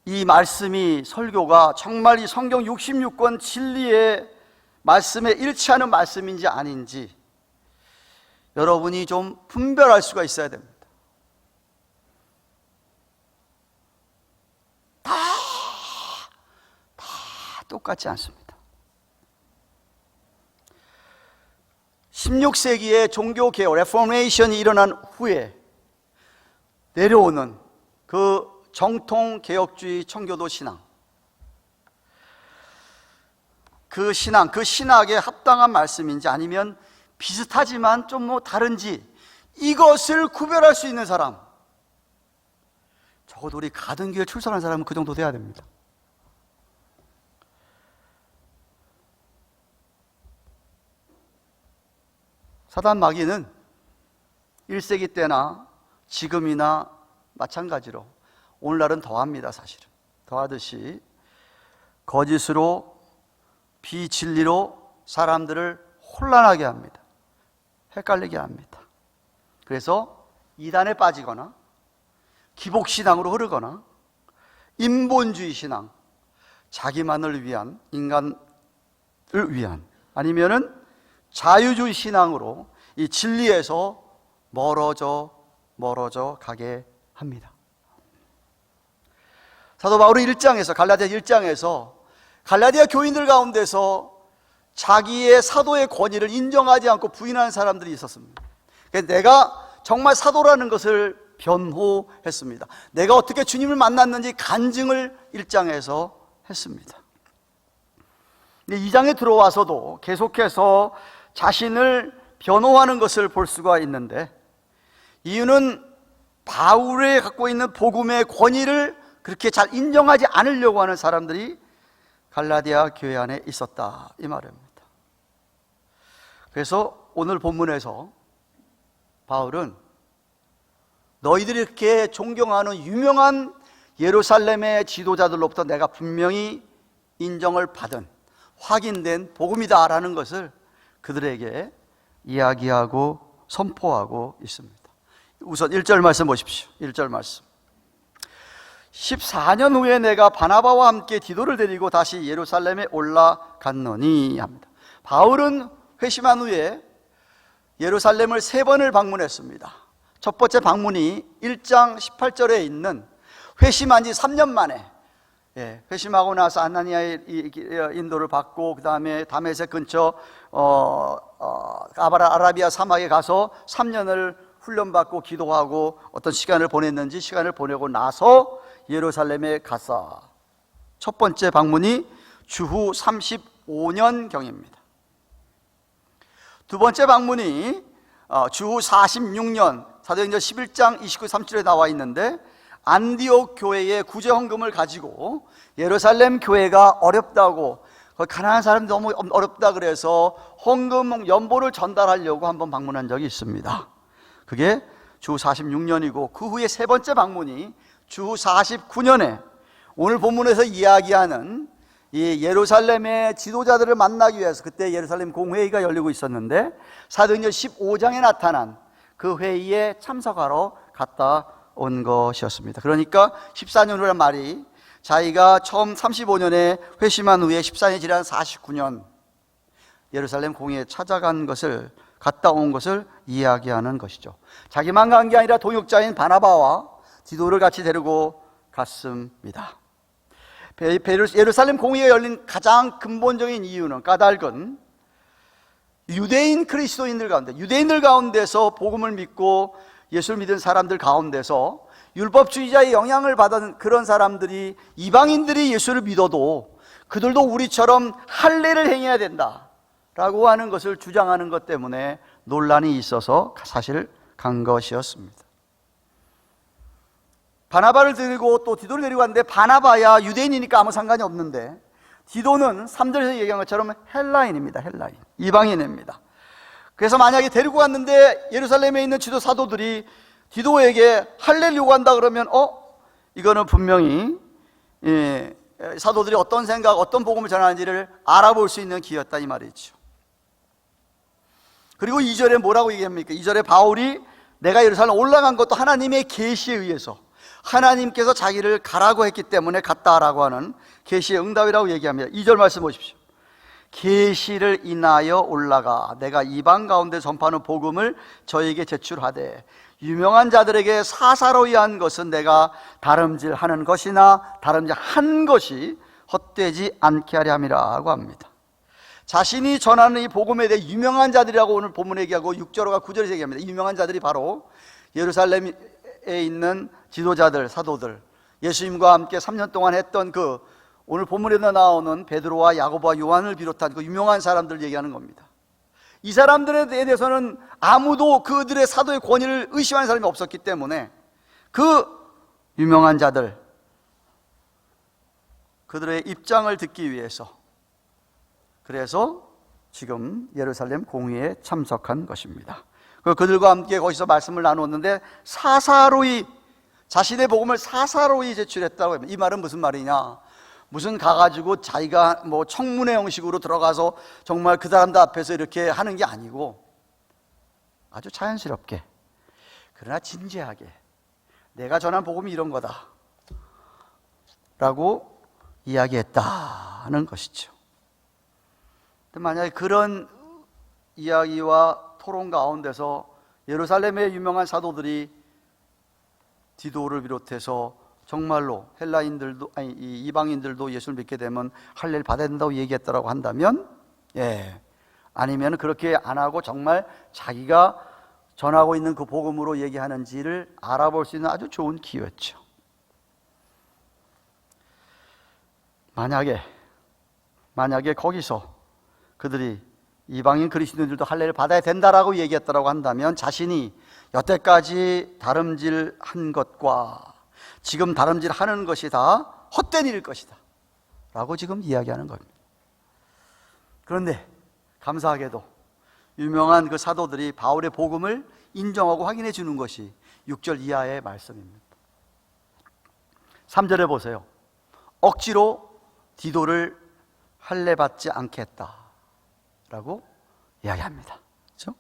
이 말씀이, 설교가 정말 이 성경 66권 진리의 말씀에 일치하는 말씀인지 아닌지 여러분이 좀 분별할 수가 있어야 됩니다. 다 똑같지 않습니다. 16세기의 종교개혁, 레포메이션이 일어난 후에 내려오는 그 정통개혁주의 청교도 신앙, 그 신학에 합당한 말씀인지 아니면 비슷하지만 좀 뭐 다른지 이것을 구별할 수 있는 사람, 적어도 우리 가든교회 출석한 사람은 그 정도 돼야 됩니다. 사단 마귀는 1세기 때나 지금이나 마찬가지로 오늘날은 더합니다. 사실은 더하듯이 거짓으로, 비진리로 사람들을 혼란하게 합니다. 헷갈리게 합니다. 그래서 이단에 빠지거나 기복신앙으로 흐르거나 인본주의 신앙, 자기만을 위한, 인간을 위한, 아니면은 자유주의 신앙으로 이 진리에서 멀어져 가게 합니다. 사도 바울은 갈라디아 1장에서 갈라디아 교인들 가운데서 자기의 사도의 권위를 인정하지 않고 부인하는 사람들이 있었습니다. 내가 정말 사도라는 것을 변호했습니다. 내가 어떻게 주님을 만났는지 간증을 1장에서 했습니다. 근데 2장에 들어와서도 계속해서 자신을 변호하는 것을 볼 수가 있는데, 이유는 바울이 갖고 있는 복음의 권위를 그렇게 잘 인정하지 않으려고 하는 사람들이 갈라디아 교회 안에 있었다, 이 말입니다. 그래서 오늘 본문에서 바울은 너희들이 이렇게 존경하는 유명한 예루살렘의 지도자들로부터 내가 분명히 인정을 받은, 확인된 복음이다라는 것을 그들에게 이야기하고 선포하고 있습니다. 우선 1절 말씀 보십시오. 1절 말씀. 14년 후에 내가 바나바와 함께 디도를 데리고 다시 예루살렘에 올라갔노니 합니다. 바울은 회심한 후에 예루살렘을 3번을 방문했습니다. 첫 번째 방문이 1장 18절에 있는 회심한 지 3년 만에, 회심하고 나서 아나니아의 인도를 받고 그 다음에 다메섹 근처 아라비아 사막에 가서 3년을 훈련받고 기도하고 어떤 시간을 보냈는지, 시간을 보내고 나서 예루살렘에 가서 첫 번째 방문이 주후 35년경입니다. 두 번째 방문이 주후 46년, 사도행전 11장 29, 30절에 나와 있는데, 안디옥 교회의 구제 헌금을 가지고 예루살렘 교회가 어렵다고, 가난한 사람이 너무 어렵다 그래서 헌금 연보를 전달하려고 한번 방문한 적이 있습니다. 그게 주후 46년이고, 그 후에 세 번째 방문이 주후 49년에 오늘 본문에서 이야기하는 이 예루살렘의 지도자들을 만나기 위해서, 그때 예루살렘 공회의가 열리고 있었는데 사도행전 15장에 나타난 그 회의에 참석하러 갔다 온 것이었습니다. 그러니까 14년 후란 말이 자기가 처음 35년에 회심한 후에 14년이 지난 49년 예루살렘 공회에 찾아간 것을, 갔다 온 것을 이야기하는 것이죠. 자기만 간 게 아니라 동역자인 바나바와 디도를 같이 데리고 갔습니다. 예루살렘 공회에 열린 가장 근본적인 이유는, 까닭은 유대인 그리스도인들 가운데, 유대인들 가운데서 복음을 믿고 예수를 믿은 사람들 가운데서 율법주의자의 영향을 받은 그런 사람들이, 이방인들이 예수를 믿어도 그들도 우리처럼 할례를 행해야 된다 라고 하는 것을 주장하는 것 때문에 논란이 있어서 사실 간 것이었습니다. 바나바를 들고 또 디도를 데리고 갔는데, 바나바야 유대인이니까 아무 상관이 없는데, 디도는 3절에서 얘기한 것처럼 헬라인입니다. 헬라인, 이방인입니다. 그래서 만약에 데리고 갔는데 예루살렘에 있는 지도 사도들이 디도에게 할례를 요구한다 그러면 이거는 분명히 사도들이 어떤 생각, 어떤 복음을 전하는지를 알아볼 수 있는 기회였다 이 말이죠. 그리고 2절에 뭐라고 얘기합니까? 2절에 바울이 내가 예루살렘 올라간 것도 하나님의 계시에 의해서, 하나님께서 자기를 가라고 했기 때문에 갔다라고 하는 계시의 응답이라고 얘기합니다. 2절 말씀 보십시오. 계시를 인하여 올라가 내가 이방 가운데 전파하는 복음을 저에게 제출하되 유명한 자들에게 사사로이 한 것은 내가 다름질하는 것이나 다름질한 것이 헛되지 않게 하려 함이라고 합니다. 자신이 전하는 이 복음에 대해 유명한 자들이라고 오늘 본문에 얘기하고 6절과 9절에서 얘기합니다. 유명한 자들이 바로 예루살렘에 있는 지도자들, 사도들, 예수님과 함께 3년 동안 했던 오늘 본문에도 나오는 베드로와 야고보와 요한을 비롯한 그 유명한 사람들 얘기하는 겁니다. 이 사람들에 대해서는 아무도 그들의 사도의 권위를 의심하는 사람이 없었기 때문에 그 유명한 자들, 그들의 입장을 듣기 위해서, 그래서 지금 예루살렘 공회에 참석한 것입니다. 그들과 함께 거기서 말씀을 나누었는데, 사사로이, 자신의 복음을 사사로이 제출했다고 합니다. 이 말은 무슨 말이냐? 무슨 가가지고 자기가 뭐 청문회 형식으로 들어가서 정말 그 사람들 앞에서 이렇게 하는 게 아니고 아주 자연스럽게, 그러나 진지하게 내가 전한 복음이 이런 거다 라고 이야기했다는 것이죠. 만약에 그런 이야기와 토론 가운데서 예루살렘의 유명한 사도들이 디도를 비롯해서 정말로 헬라인들도, 아니 이방인들도 예수를 믿게 되면 할례를 받아야 된다고 얘기했다고 한다면, 아니면 그렇게 안 하고 정말 자기가 전하고 있는 그 복음으로 얘기하는지를 알아볼 수 있는 아주 좋은 기회였죠. 만약에 거기서 그들이 이방인 그리스도인들도 할례를 받아야 된다라고 얘기했다고 한다면, 자신이 여태까지 다름질한 것과 지금 다름질하는 것이 다 헛된 일일 것이다 라고 지금 이야기하는 겁니다. 그런데 감사하게도 유명한 그 사도들이 바울의 복음을 인정하고 확인해 주는 것이 6절 이하의 말씀입니다. 3절에 보세요. 억지로 디도를 할례 받지 않게 했다 라고 이야기합니다. 그렇죠?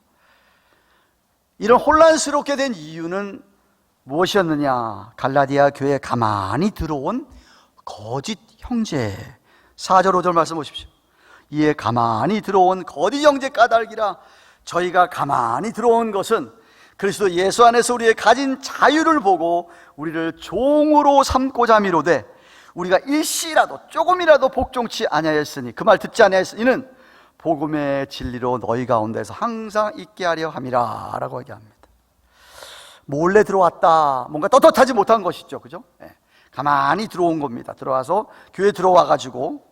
이런 혼란스럽게 된 이유는 무엇이었느냐? 갈라디아 교회에 가만히 들어온 거짓 형제. 4절 5절 말씀 보십시오. 이에 가만히 들어온 거짓 형제 까닭이라. 저희가 가만히 들어온 것은 그리스도 예수 안에서 우리의 가진 자유를 보고 우리를 종으로 삼고자 미로되 우리가 일시라도 조금이라도 복종치 아니하였으니, 그 말 듣지 아니하였으니 이는 복음의 진리로 너희 가운데서 항상 있게 하려 함이라 라고 얘기합니다. 몰래 들어왔다, 뭔가 떳떳하지 못한 것이죠, 그죠? 가만히 들어온 겁니다. 들어와서 교회 들어와가지고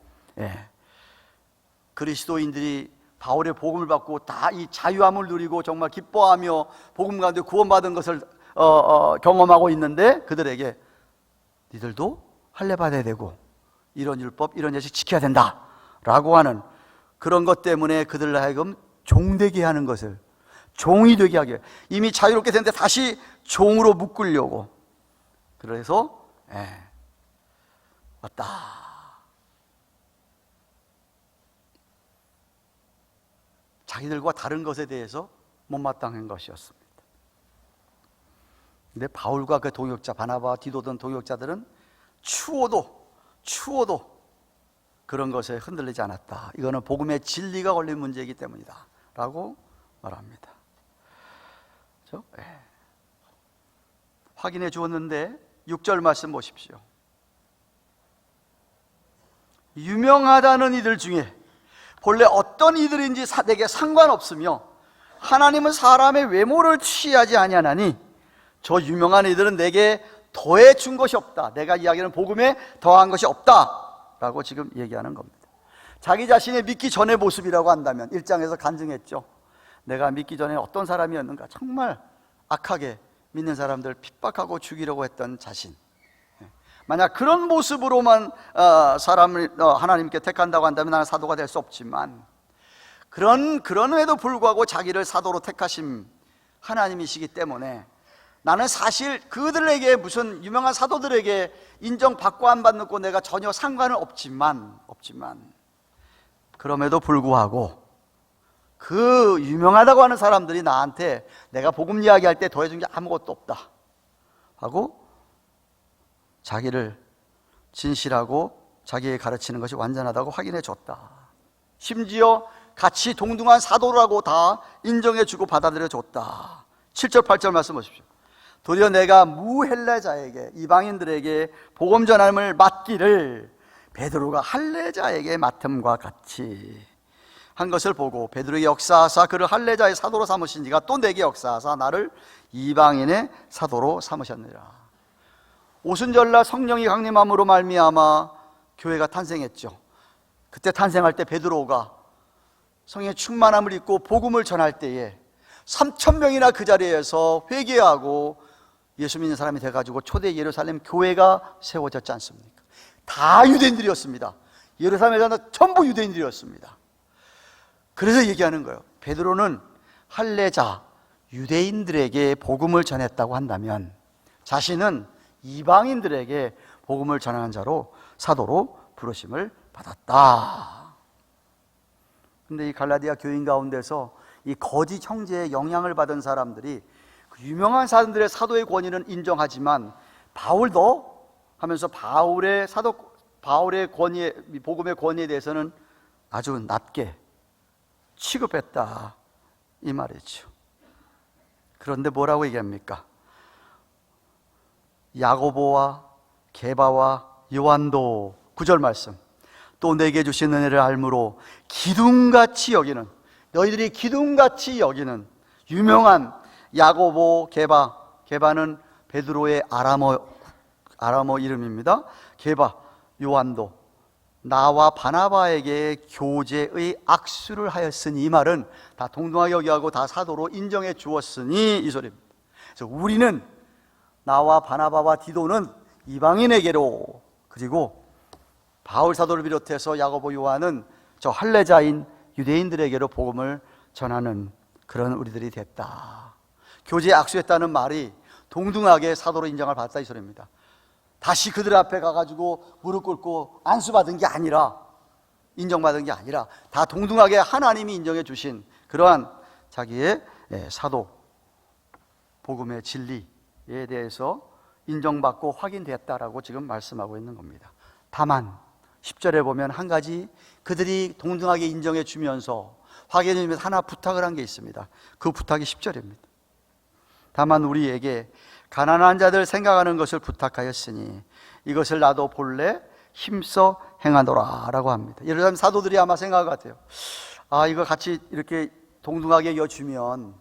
그리스도인들이 바울의 복음을 받고 다 이 자유함을 누리고 정말 기뻐하며 복음 가운데 구원받은 것을 경험하고 있는데, 그들에게 니들도 할례 받아야 되고 이런 율법, 이런 예식 지켜야 된다 라고 하는 그런 것 때문에 그들을 하여금 종되게 하는 것을, 종이 되게 하게, 이미 자유롭게 됐는데 다시 종으로 묶으려고, 그래서 왔다. 자기들과 다른 것에 대해서 못마땅한 것이었습니다. 근데 바울과 그 동역자 바나바와 디도 등 동역자들은 추워도 추워도 그런 것에 흔들리지 않았다. 이거는 복음의 진리가 걸린 문제이기 때문이다 라고 말합니다. 그렇죠? 확인해 주었는데 6절 말씀 보십시오. 유명하다는 이들 중에 본래 어떤 이들인지 내게 상관없으며 하나님은 사람의 외모를 취하지 아니하나니 저 유명한 이들은 내게 더해 준 것이 없다. 내가 이야기하는 복음에 더한 것이 없다 라고 지금 얘기하는 겁니다. 자기 자신의 믿기 전의 모습이라고 한다면 1장에서 간증했죠. 내가 믿기 전에 어떤 사람이었는가. 정말 악하게 믿는 사람들 핍박하고 죽이려고 했던 자신. 만약 그런 모습으로만 사람을 하나님께 택한다고 한다면 나는 사도가 될 수 없지만 그런에도 불구하고 자기를 사도로 택하신 하나님이시기 때문에 나는 사실 그들에게 무슨 유명한 사도들에게 인정받고 안 받고 내가 전혀 상관은 없지만 그럼에도 불구하고 그 유명하다고 하는 사람들이 나한테 내가 복음 이야기할 때 더해준 게 아무것도 없다 하고 자기를 진실하고 자기의 가르치는 것이 완전하다고 확인해 줬다. 심지어 같이 동등한 사도라고 다 인정해주고 받아들여 줬다. 7절 8절 말씀 보십시오. 도리어 내가 무헬레자에게 이방인들에게 복음 전함을 맡기를 베드로가 할례자에게 맡음과 같이 한 것을 보고 베드로에게 역사하사 그를 할례자의 사도로 삼으신 지가 또 내게 역사하사 나를 이방인의 사도로 삼으셨느니라. 오순절날 성령이 강림함으로 말미암아 교회가 탄생했죠. 그때 탄생할 때 베드로가 성령의 충만함을 입고 복음을 전할 때에 3,000명이나 그 자리에서 회개하고 예수 믿는 사람이 돼가지고 초대 예루살렘 교회가 세워졌지 않습니까? 다 유대인들이었습니다. 예루살렘에서는 전부 유대인들이었습니다. 그래서 얘기하는 거예요. 베드로는 할례자 유대인들에게 복음을 전했다고 한다면 자신은 이방인들에게 복음을 전하는 자로 사도로 부르심을 받았다. 근데 이 갈라디아 교인 가운데서 이 거짓 형제의 영향을 받은 사람들이 그 유명한 사람들의 사도의 권위는 인정하지만 바울도 하면서 바울의 권위에, 복음의 권위에 대해서는 아주 낮게 취급했다 이 말이죠. 그런데 뭐라고 얘기합니까? 야고보와 게바와 요한도 9절 말씀 또 내게 주신 은혜를 알므로 기둥같이 여기는 너희들이 기둥같이 여기는 유명한 야고보 게바는 베드로의 아람어 이름입니다. 게바 요한도 나와 바나바에게 교제의 악수를 하였으니 이 말은 다 동등하게 여기하고 다 사도로 인정해 주었으니 이 소리입니다. 그래서 우리는 나와 바나바와 디도는 이방인에게로 그리고 바울 사도를 비롯해서 야고보 요한은 저 할례자인 유대인들에게로 복음을 전하는 그런 우리들이 됐다. 교제에 악수했다는 말이 동등하게 사도로 인정을 받았다 이 소리입니다. 다시 그들 앞에 가가지고 무릎 꿇고 안수받은 게 아니라 인정받은 게 아니라 다 동등하게 하나님이 인정해 주신 그러한 자기의 사도 복음의 진리에 대해서 인정받고 확인됐다라고 지금 말씀하고 있는 겁니다. 다만 10절에 보면 한 가지 그들이 동등하게 인정해 주면서 확인해 주면서 하나 부탁을 한 게 있습니다. 그 부탁이 10절입니다. 다만 우리에게 가난한 자들 생각하는 것을 부탁하였으니 이것을 나도 본래 힘써 행하노라 라고 합니다. 예를 들면 사도들이 아마 생각할 것 같아요. 이거 같이 이렇게 동등하게 여주면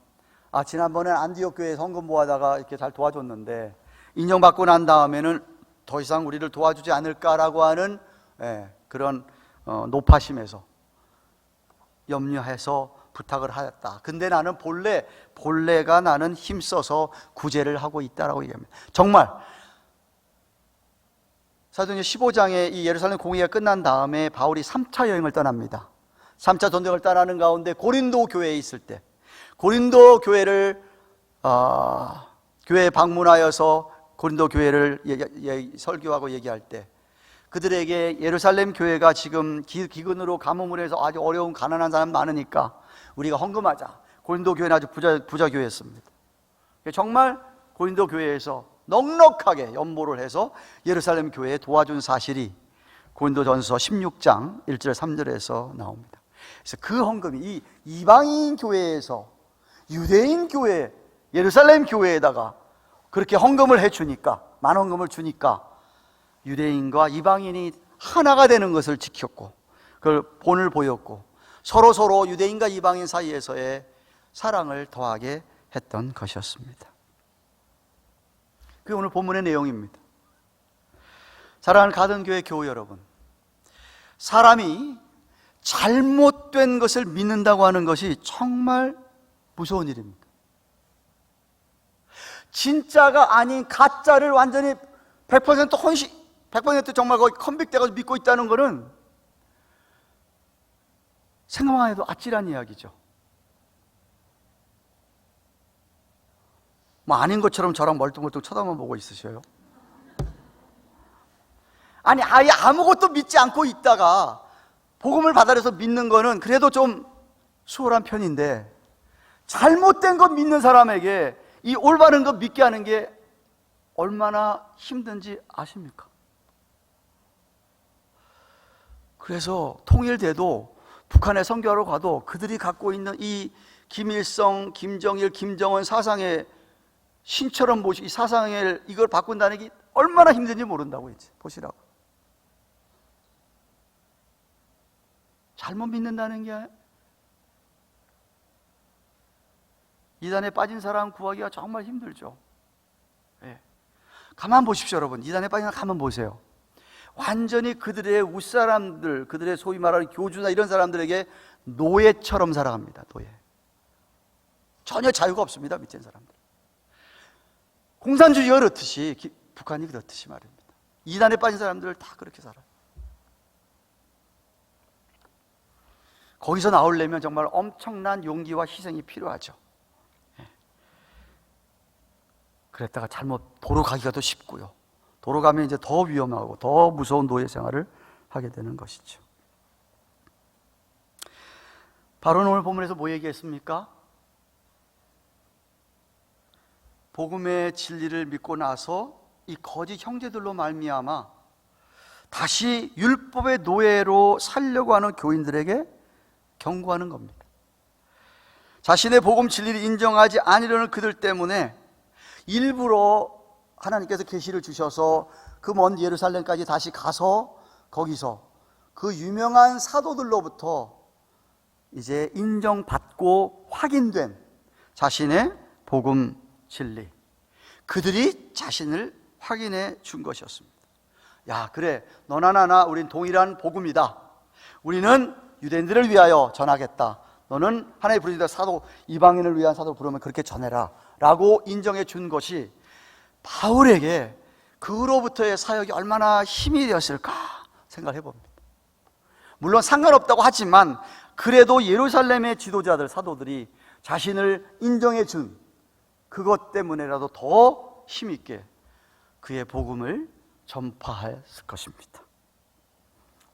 지난번에 안디옥 교회 헌금 모아다가 이렇게 잘 도와줬는데 인정받고 난 다음에는 더 이상 우리를 도와주지 않을까라고 하는 그런 노파심에서 염려해서 부탁을 하였다. 근데 나는 본래가 나는 힘써서 구제를 하고 있다라고 얘기합니다. 정말 사도행전 15장에 이 예루살렘 공의가 끝난 다음에 바울이 3차 여행을 떠납니다. 3차 전쟁을 떠나는 가운데 고린도 교회에 있을 때 고린도 교회를 교회에 방문하여서 고린도 교회를 설교하고 얘기할 때 그들에게 예루살렘 교회가 지금 기근으로 가뭄을 해서 아주 어려운 가난한 사람 많으니까 우리가 헌금하자. 고린도 교회는 아주 부자 교회였습니다. 정말 고린도 교회에서 넉넉하게 연보를 해서 예루살렘 교회에 도와준 사실이 고린도전서 16장 1절 3절에서 나옵니다. 그래서 그 헌금이 이 이방인 교회에서 유대인 교회, 예루살렘 교회에다가 그렇게 헌금을 해주니까, 만헌금을 주니까 유대인과 이방인이 하나가 되는 것을 지켰고, 그걸 본을 보였고, 서로 유대인과 이방인 사이에서의 사랑을 더하게 했던 것이었습니다. 그게 오늘 본문의 내용입니다. 사랑하는 가든교회 교우 여러분, 사람이 잘못된 것을 믿는다고 하는 것이 정말 무서운 일입니다. 진짜가 아닌 가짜를 완전히 100% 헌신, 100% 정말 거의 컨빅돼가지고 믿고 있다는 것은 생각만 해도 아찔한 이야기죠. 뭐 아닌 것처럼 저랑 멀뚱멀뚱 쳐다만 보고 있으셔요. 아니, 아예 아무것도 믿지 않고 있다가 복음을 받아들여서 믿는 거는 그래도 좀 수월한 편인데, 잘못된 것 믿는 사람에게 이 올바른 것 믿게 하는 게 얼마나 힘든지 아십니까? 그래서 통일돼도 북한에 선교하러 가도 그들이 갖고 있는 이 김일성, 김정일, 김정은 사상의 신처럼 모시기, 이 사상을 이걸 바꾼다는 게 얼마나 힘든지 모른다고 했지. 보시라고. 잘못 믿는다는 게 이단에 빠진 사람 구하기가 정말 힘들죠. 예. 가만 보십시오, 여러분. 이단에 빠진 사람 가만 보세요. 완전히 그들의 윗사람들, 그들의 소위 말하는 교주나 이런 사람들에게 노예처럼 살아갑니다. 노예. 전혀 자유가 없습니다, 밑에 사람들. 공산주의가 그렇듯이, 북한이 그렇듯이 말입니다. 이단에 빠진 사람들 다 그렇게 살아요. 거기서 나오려면 정말 엄청난 용기와 희생이 필요하죠. 그랬다가 잘못 도로 가기가 더 쉽고요. 도로 가면 이제 더 위험하고 더 무서운 노예 생활을 하게 되는 것이죠. 바로 오늘 본문에서 뭐 얘기했습니까? 복음의 진리를 믿고 나서 이 거짓 형제들로 말미암아 다시 율법의 노예로 살려고 하는 교인들에게 경고하는 겁니다. 자신의 복음 진리를 인정하지 않으려는 그들 때문에 일부러 하나님께서 계시를 주셔서 그 먼 예루살렘까지 다시 가서 거기서 그 유명한 사도들로부터 이제 인정받고 확인된 자신의 복음 진리, 그들이 자신을 확인해 준 것이었습니다. 야, 그래, 너나 나나 우린 동일한 복음이다. 우리는 유대인들을 위하여 전하겠다. 너는 하나님 부르짖다 사도, 이방인을 위한 사도를 부르면 그렇게 전해라 라고 인정해 준 것이 바울에게 그로부터의 사역이 얼마나 힘이 되었을까 생각을 해봅니다. 물론 상관없다고 하지만 그래도 예루살렘의 지도자들, 사도들이 자신을 인정해 준 그것 때문에라도 더 힘있게 그의 복음을 전파했을 것입니다.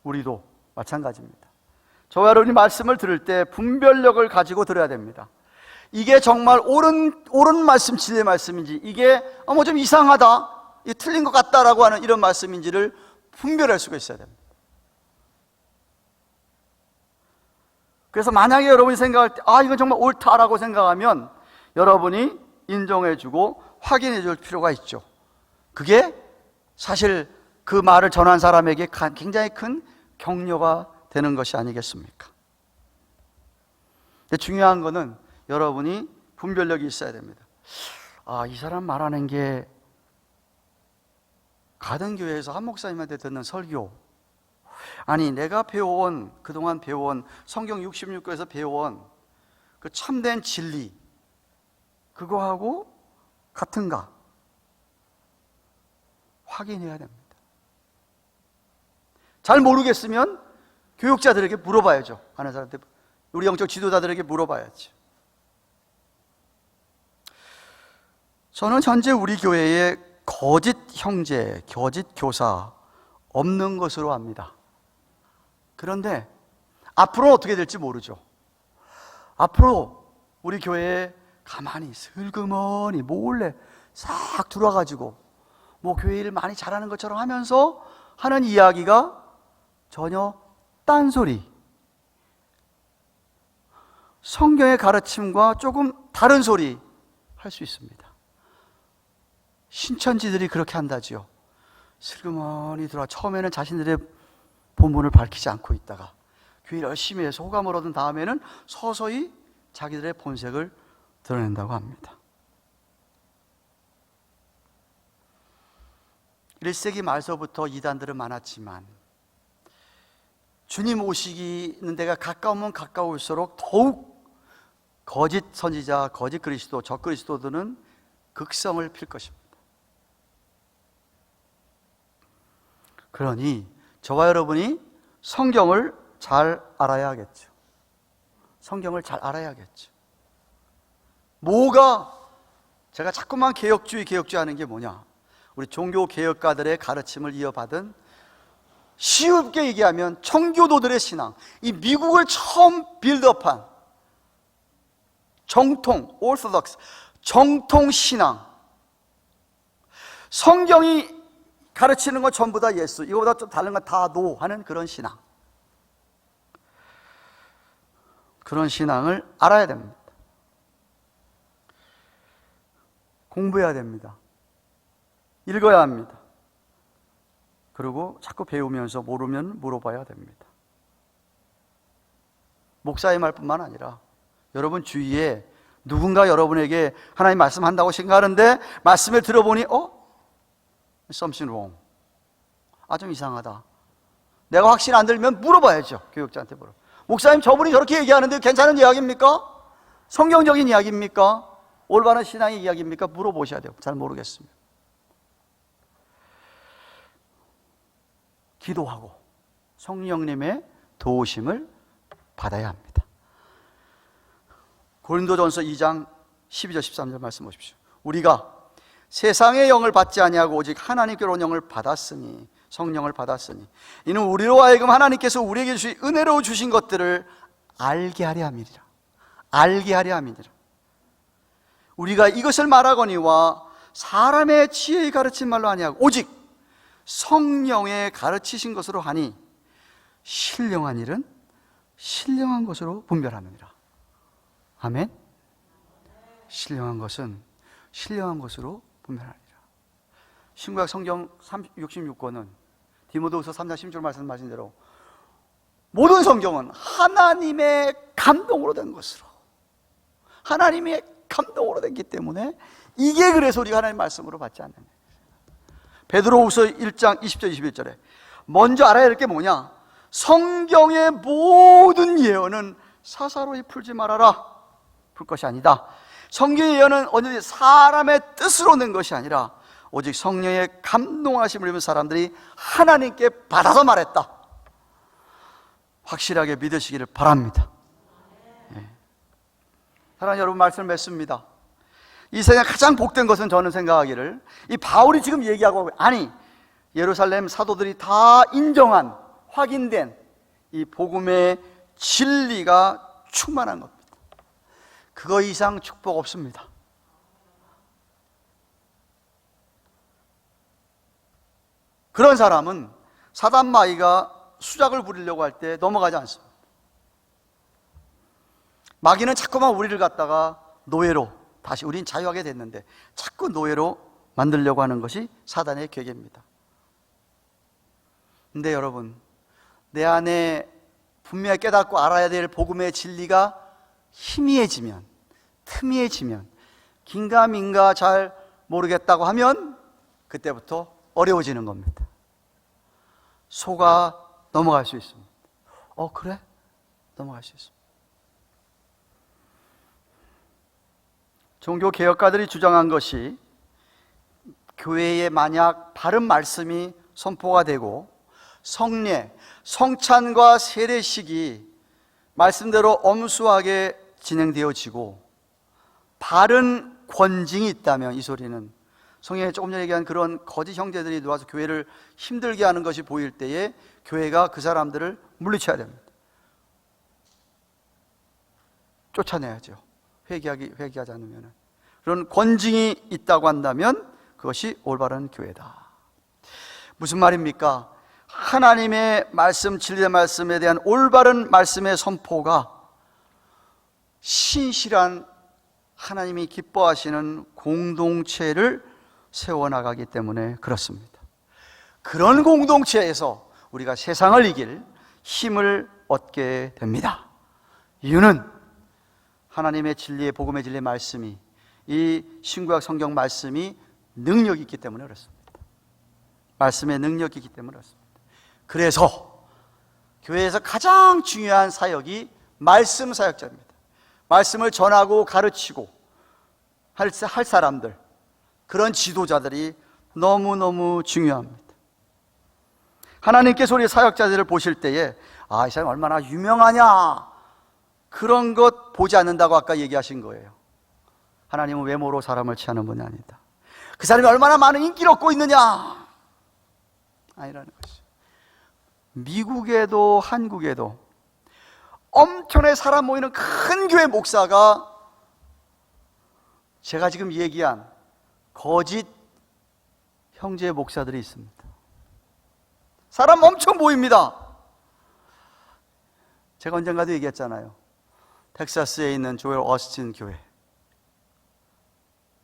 우리도 마찬가지입니다. 저와 여러분이 말씀을 들을 때 분별력을 가지고 들어야 됩니다. 이게 정말 옳은 말씀, 진리의 말씀인지, 이게 뭐 좀 이상하다, 이게 틀린 것 같다라고 하는 이런 말씀인지를 분별할 수가 있어야 됩니다. 그래서 만약에 여러분이 생각할 때 이건 정말 옳다라고 생각하면 여러분이 인정해주고 확인해줄 필요가 있죠. 그게 사실 그 말을 전한 사람에게 굉장히 큰 격려가 되는 것이 아니겠습니까? 근데 중요한 거는 여러분이 분별력이 있어야 됩니다. 이 사람 말하는 게 가든교회에서 한 목사님한테 듣는 설교, 아니 내가 그동안 배워온 성경 66권에서 배워온 그 참된 진리, 그거하고 같은가 확인해야 됩니다. 잘 모르겠으면 교육자들에게 물어봐야죠. 하는 사람들, 우리 영적 지도자들에게 물어봐야지. 저는 현재 우리 교회에 거짓 형제, 거짓 교사 없는 것으로 압니다. 그런데 앞으로 어떻게 될지 모르죠. 앞으로 우리 교회에 가만히 슬그머니 몰래 싹 들어와가지고 뭐 교회 일 많이 잘하는 것처럼 하면서 하는 이야기가 전혀 딴소리, 성경의 가르침과 조금 다른 소리 할 수 있습니다. 신천지들이 그렇게 한다지요. 슬그머니 들어와 처음에는 자신들의 본분을 밝히지 않고 있다가 교회 열심히 해서 호감을 얻은 다음에는 서서히 자기들의 본색을 드러낸다고 합니다. 1세기 말서부터 이단들은 많았지만 주님 오시는 데가 가까우면 가까울수록 더욱 거짓 선지자, 거짓 그리스도, 적그리스도들은 극성을 필 것입니다. 그러니 저와 여러분이 성경을 잘 알아야겠죠. 성경을 잘 알아야겠죠. 뭐가 제가 자꾸만 개혁주의 하는 게 뭐냐? 우리 종교 개혁가들의 가르침을 이어받은, 쉽게 얘기하면 청교도들의 신앙, 이 미국을 처음 빌드업한 정통, 오르소독스, 정통 신앙. 성경이 가르치는 건 전부 다 예수, 이거보다 좀 다른 건 다 노 하는 그런 신앙. 그런 신앙을 알아야 됩니다. 공부해야 됩니다. 읽어야 합니다. 그리고 자꾸 배우면서 모르면 물어봐야 됩니다. 목사의 말뿐만 아니라 여러분 주위에 누군가 여러분에게 하나님 말씀한다고 생각하는데 말씀을 들어보니 something wrong, 좀 이상하다. 내가 확신 안 들면 물어봐야죠. 교육자한테 물어. 목사님, 저분이 저렇게 얘기하는데 괜찮은 이야기입니까? 성경적인 이야기입니까? 올바른 신앙의 이야기입니까? 물어보셔야 돼요. 잘 모르겠습니다. 기도하고 성령님의 도우심을 받아야 합니다. 고린도전서 2장 12절 13절 말씀 보십시오. 우리가 세상의 영을 받지 아니하고 오직 하나님께로 온 영을 받았으니, 성령을 받았으니 이는 우리로 하여금 하나님께서 우리에게 주신 은혜로 주신 것들을 알게 하려 함이니라. 알게 하려 함이니라. 우리가 이것을 말하거니와 사람의 지혜의 가르친 말로 아니하고 오직 성령의 가르치신 것으로 하니 신령한 일은 신령한 것으로 분별하느니라. 아멘. 신령한 것은 신령한 것으로 분별하느니라. 신구약 성경 66권은 디모데후서 3장 16절 말씀하신 대로 모든 성경은 하나님의 감동으로 된 것으로, 하나님의 감동으로 됐기 때문에 이게 그래서 우리가 하나님의 말씀으로 받지 않는 거예요. 베드로후서 1장 20절 21절에 먼저 알아야 할 게 뭐냐? 성경의 모든 예언은 사사로이 풀지 말아라. 풀 것이 아니다. 성경의 예언은 언제든지 사람의 뜻으로 낸 것이 아니라 오직 성령의 감동하심을 입은 사람들이 하나님께 받아서 말했다. 확실하게 믿으시기를 바랍니다. 사랑하는 여러분, 말씀을 맺습니다. 이 세상에 가장 복된 것은 저는 생각하기를, 이 바울이 지금 얘기하고, 아니 예루살렘 사도들이 다 인정한, 확인된 이 복음의 진리가 충만한 겁니다. 그거 이상 축복 없습니다. 그런 사람은 사단 마귀가 수작을 부리려고 할 때 넘어가지 않습니다. 마귀는 자꾸만 우리를 갖다가 노예로, 다시 우린 자유하게 됐는데 자꾸 노예로 만들려고 하는 것이 사단의 계획입니다. 근데 여러분, 내 안에 분명히 깨닫고 알아야 될 복음의 진리가 희미해지면, 틈이해지면, 긴가민가 잘 모르겠다고 하면 그때부터 어려워지는 겁니다. 속아 넘어갈 수 있습니다. 그래? 넘어갈 수 있습니다. 종교 개혁가들이 주장한 것이, 교회에 만약 바른 말씀이 선포가 되고 성례, 성찬과 세례식이 말씀대로 엄수하게 진행되어지고 바른 권징이 있다면, 이 소리는 성경에 조금 전에 얘기한 그런 거짓 형제들이 들어와서 교회를 힘들게 하는 것이 보일 때에 교회가 그 사람들을 물리쳐야 됩니다. 쫓아내야죠. 회개하지 않으면. 그런 권징이 있다고 한다면 그것이 올바른 교회다. 무슨 말입니까? 하나님의 말씀, 진리의 말씀에 대한 올바른 말씀의 선포가 신실한 하나님이 기뻐하시는 공동체를 세워나가기 때문에 그렇습니다. 그런 공동체에서 우리가 세상을 이길 힘을 얻게 됩니다. 이유는 하나님의 진리의 복음의 진리의 말씀이, 이 신구약 성경 말씀이 능력이 있기 때문에 그렇습니다. 말씀의 능력이 있기 때문에 그렇습니다. 그래서 교회에서 가장 중요한 사역이 말씀 사역자입니다. 말씀을 전하고 가르치고 할 사람들, 그런 지도자들이 너무너무 중요합니다. 하나님께서 우리 사역자들을 보실 때에 이 사람이 얼마나 유명하냐, 그런 것 보지 않는다고 아까 얘기하신 거예요. 하나님은 외모로 사람을 취하는 분이 아니다. 그 사람이 얼마나 많은 인기를 얻고 있느냐, 아니라는 것이죠. 미국에도 한국에도 엄청나게 사람 모이는 큰 교회 목사가 제가 지금 얘기한 거짓 형제 목사들이 있습니다. 사람 엄청 모입니다. 제가 언젠가도 얘기했잖아요. 텍사스에 있는 조엘 어스틴 교회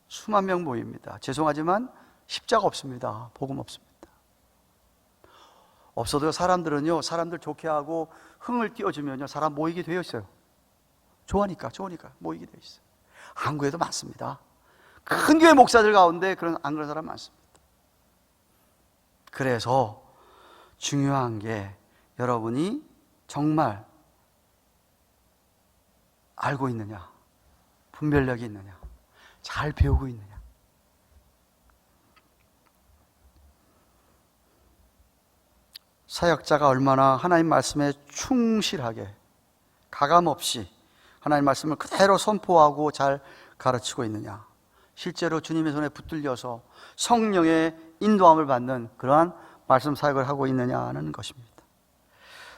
수만 명 모입니다. 죄송하지만 십자가 없습니다. 복음 없습니다. 없어도 사람들은요, 사람들 좋게 하고 흥을 띄워주면요, 사람 모이게 되어 있어요. 좋으니까 모이게 되어 있어요. 한국에도 많습니다. 큰 교회 목사들 가운데 안 그런 사람 많습니다. 그래서 중요한 게 여러분이 정말 알고 있느냐, 분별력이 있느냐, 잘 배우고 있느냐. 사역자가 얼마나 하나님 말씀에 충실하게 가감없이 하나님 말씀을 그대로 선포하고 잘 가르치고 있느냐, 실제로 주님의 손에 붙들려서 성령의 인도함을 받는 그러한 말씀 사역을 하고 있느냐는 것입니다.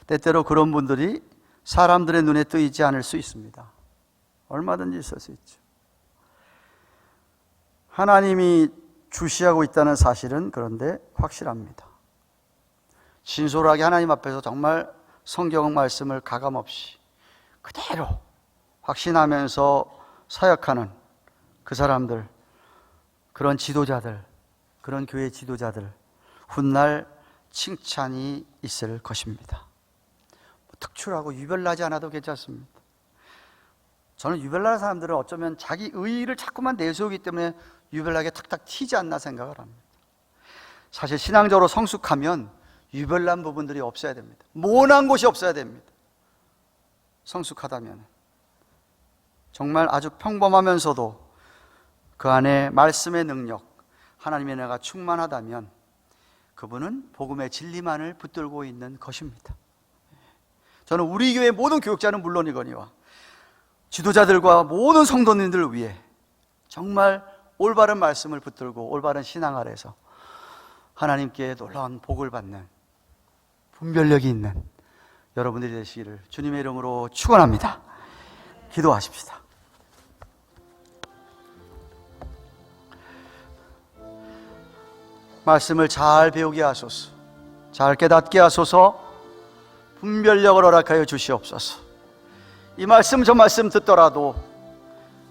때때로 그런 분들이 사람들의 눈에 뜨이지 않을 수 있습니다. 얼마든지 있을 수 있죠. 하나님이 주시하고 있다는 사실은 그런데 확실합니다. 진솔하게 하나님 앞에서 정말 성경 말씀을 가감없이 그대로 확신하면서 사역하는 그 사람들, 그런 지도자들, 그런 교회 지도자들, 훗날 칭찬이 있을 것입니다. 특출하고 유별나지 않아도 괜찮습니다. 저는 유별나는 사람들은 어쩌면 자기 의의를 자꾸만 내세우기 때문에 유별나게 탁탁 튀지 않나 생각을 합니다. 사실 신앙적으로 성숙하면 유별난 부분들이 없어야 됩니다. 모난 곳이 없어야 됩니다. 성숙하다면 정말 아주 평범하면서도 그 안에 말씀의 능력, 하나님의 은혜가 충만하다면 그분은 복음의 진리만을 붙들고 있는 것입니다. 저는 우리 교회 모든 교육자는 물론이거니와 지도자들과 모든 성도님들을 위해 정말 올바른 말씀을 붙들고 올바른 신앙 아래서 하나님께 놀라운 복을 받는 분별력이 있는 여러분들이 되시기를 주님의 이름으로 축원합니다. 기도하십시다. 말씀을 잘 배우게 하소서, 잘 깨닫게 하소서, 분별력을 허락하여 주시옵소서. 이 말씀 저 말씀 듣더라도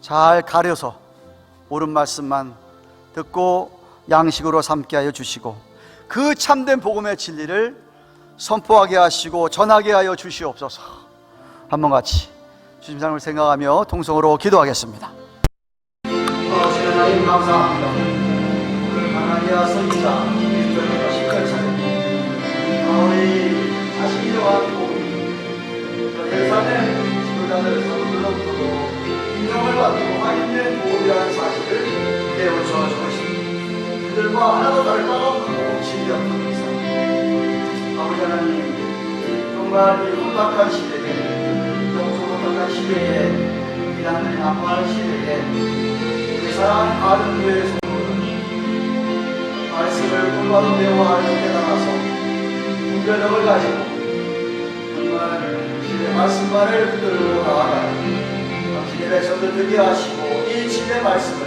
잘 가려서 옳은 말씀만 듣고 양식으로 삼게 하여 주시고 그 참된 복음의 진리를 선포하게 하시고 전하게 하여 주시옵소서. 한번 같이 주님 사랑을 생각하며 통성으로 기도하겠습니다. 하나님 감사합니다. 하나님의 선지자 일절부터 10절까지 우리 자신이 이러한 복음 예산의 지도자들 성도들로부터 인정을 받고 확인된 복음이라는 사실을 깨우쳐 주십니다. 그들과 하나도 다를 바가 없는 복음 진리였던 이상 아버지 하나님, 정말 이 혼탁한 시대에, 영소혼탁한 시대에, 이단을 난무하는 시대에 우리 사랑하는 바른 교회의 성도들 말씀을 올바로 배워야 할 때 나가서 분별력을 가지고 정말 진리의 말씀만을 붙들고 나아가는 당신의 백성들 되게 하시고 이 진리의 말씀을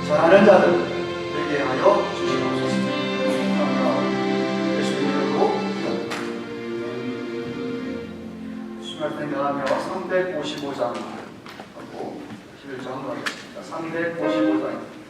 전하는 자들 되게 하여 주시옵소서. 감사합니다. 예수님 이름으로 생각하며 355장 하고 실정 하겠습니다. 355장.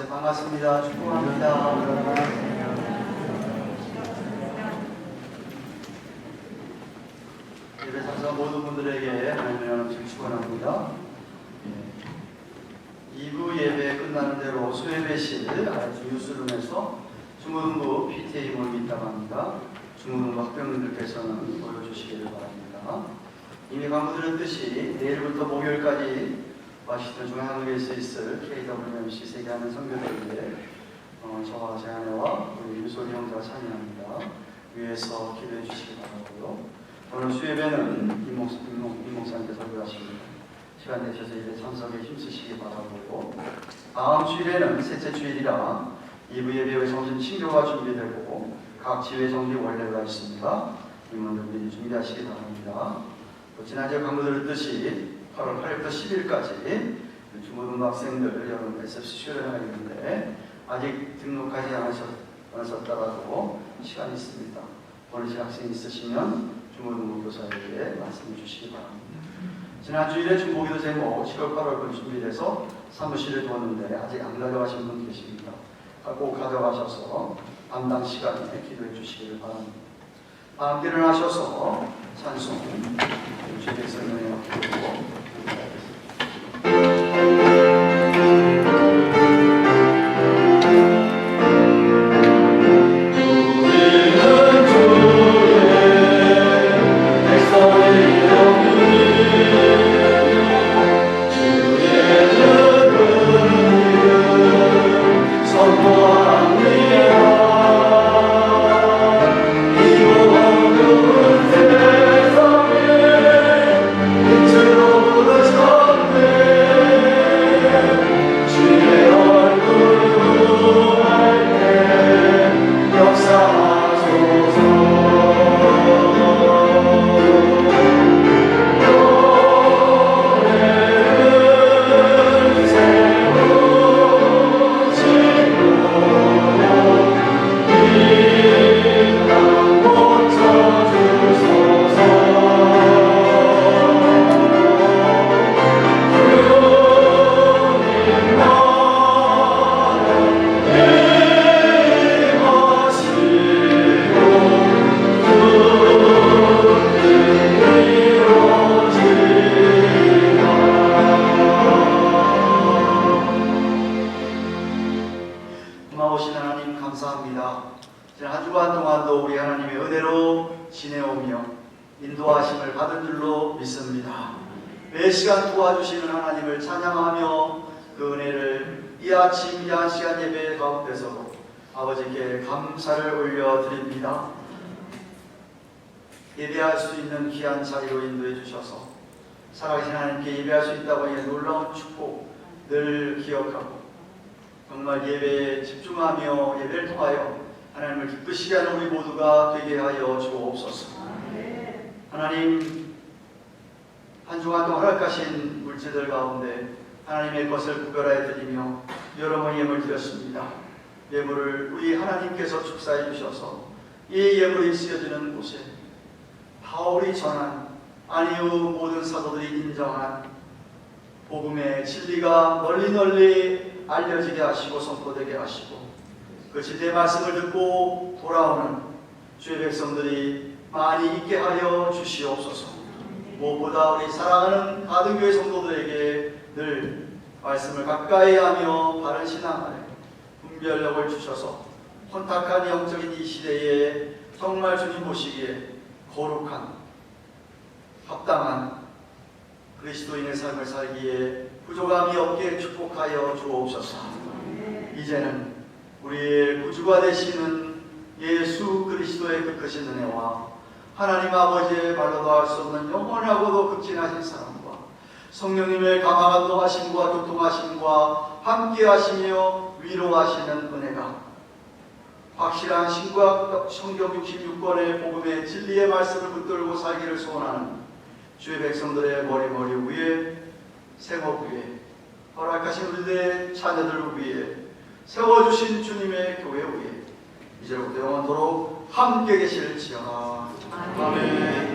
반갑습니다. 축복합니다. 예배 참석 모든 분들에게 하나님의 은혜를 축원합니다. 2부 예배 끝나는 대로 수예배실 아래쪽 뉴스룸에서 중고등부 PTA 모임이 있다고 합니다. 중고등부 학부형님들께서는 모여주시기를 바랍니다. 이미 광고드렸듯이 내일부터 목요일까지 와시턴 중앙항구에서 있을 KWMC 세계하는 선교대회에 저와 제 아내와 우리 유솔이 형제가 참여합니다. 위에서 기도해 주시기 바라고요. 오늘 수예배는 임 목사님께서 설교하십니다. 시간 내셔서 이제 참석에 힘쓰시기 바라고요. 다음 주일에는 셋째 주일이라 2부 예배의 점심 친교가 준비되고 각 지회 정기 원례가 있습니다. 이분들 미리 준비하시기 바랍니다. 지난주에 광고드렸듯이 8월 8일부터 10일까지 중고등부 학생들 여러분 SFC 수련회가 있는데 아직 등록하지 않으셨다라도 시간이 있습니다. 보내실 학생이 있으시면 중고등부 교사에게 말씀해 주시기 바랍니다. 지난 주일에 중보기도 제목 7월 8월분 준비해서 사무실에 두었는데 아직 안 가져가신 분 계십니다. 꼭 가져가셔서 담당 시간에 기도해 주시기를 바랍니다. 다 함께 일어나셔서 찬송 주의 백성을 맡기고 고마우신 하나님 감사합니다. 지난 한 주간 동안도 우리 하나님의 은혜로 지내오며 인도하심을 받은 줄로 믿습니다. 매 시간 도와주시는 하나님을 찬양하며 그 은혜를 이 아침 이 한 시간 예배 가운데서도 아버지께 감사를 올려드립니다. 예배할 수 있는 귀한 자리로 인도해 주셔서 살아계신 하나님께 예배할 수 있다고 하니 놀라운 축복 늘 기억하고 정말 예배에 집중하며 예배를 통하여 하나님을 기쁘시게 하는 우리 모두가 되게 하여 주옵소서. 하나님, 한 주간 동안 허락하신 물질들 가운데 하나님의 것을 구별하여 드리며 여러 번 예물 드렸습니다. 예물을 우리 하나님께서 축사해 주셔서 이 예물이 쓰여지는 곳에 바울이 전한 아니요 모든 사도들이 인정한 복음의 진리가 널리 알려지게 하시고 선포되게 하시고 그 진리의 말씀을 듣고 돌아오는 주의 백성들이 많이 있게 하여 주시옵소서. 무엇보다 우리 사랑하는 가든교회 성도들에게 늘 말씀을 가까이 하며 바른 신앙 안에 분별력을 주셔서 혼탁한 영적인 이 시대에 정말 주님 보시기에 거룩한 합당한 그리스도인의 삶을 살기에 부족함이 없게 축복하여 주옵소서. 이제는 우리의 구주가 되시는 예수 그리스도의 그 크신 은혜와 하나님 아버지의 말로도 할 수 없는 영원하고도 극진하신 사랑과 성령님의 강한 도하심과 교통하심과 함께 하시며 위로하시는 은혜가 확실한 신과 성경 66권의 복음의 진리의 말씀을 붙들고 살기를 소원하는 주의 백성들의 머리 위에 생업 위에 허락하신 우리들의 자녀들 위에 세워주신 주님의 교회 위에 이제부터 영원토록 함께 계실지어다. 아멘.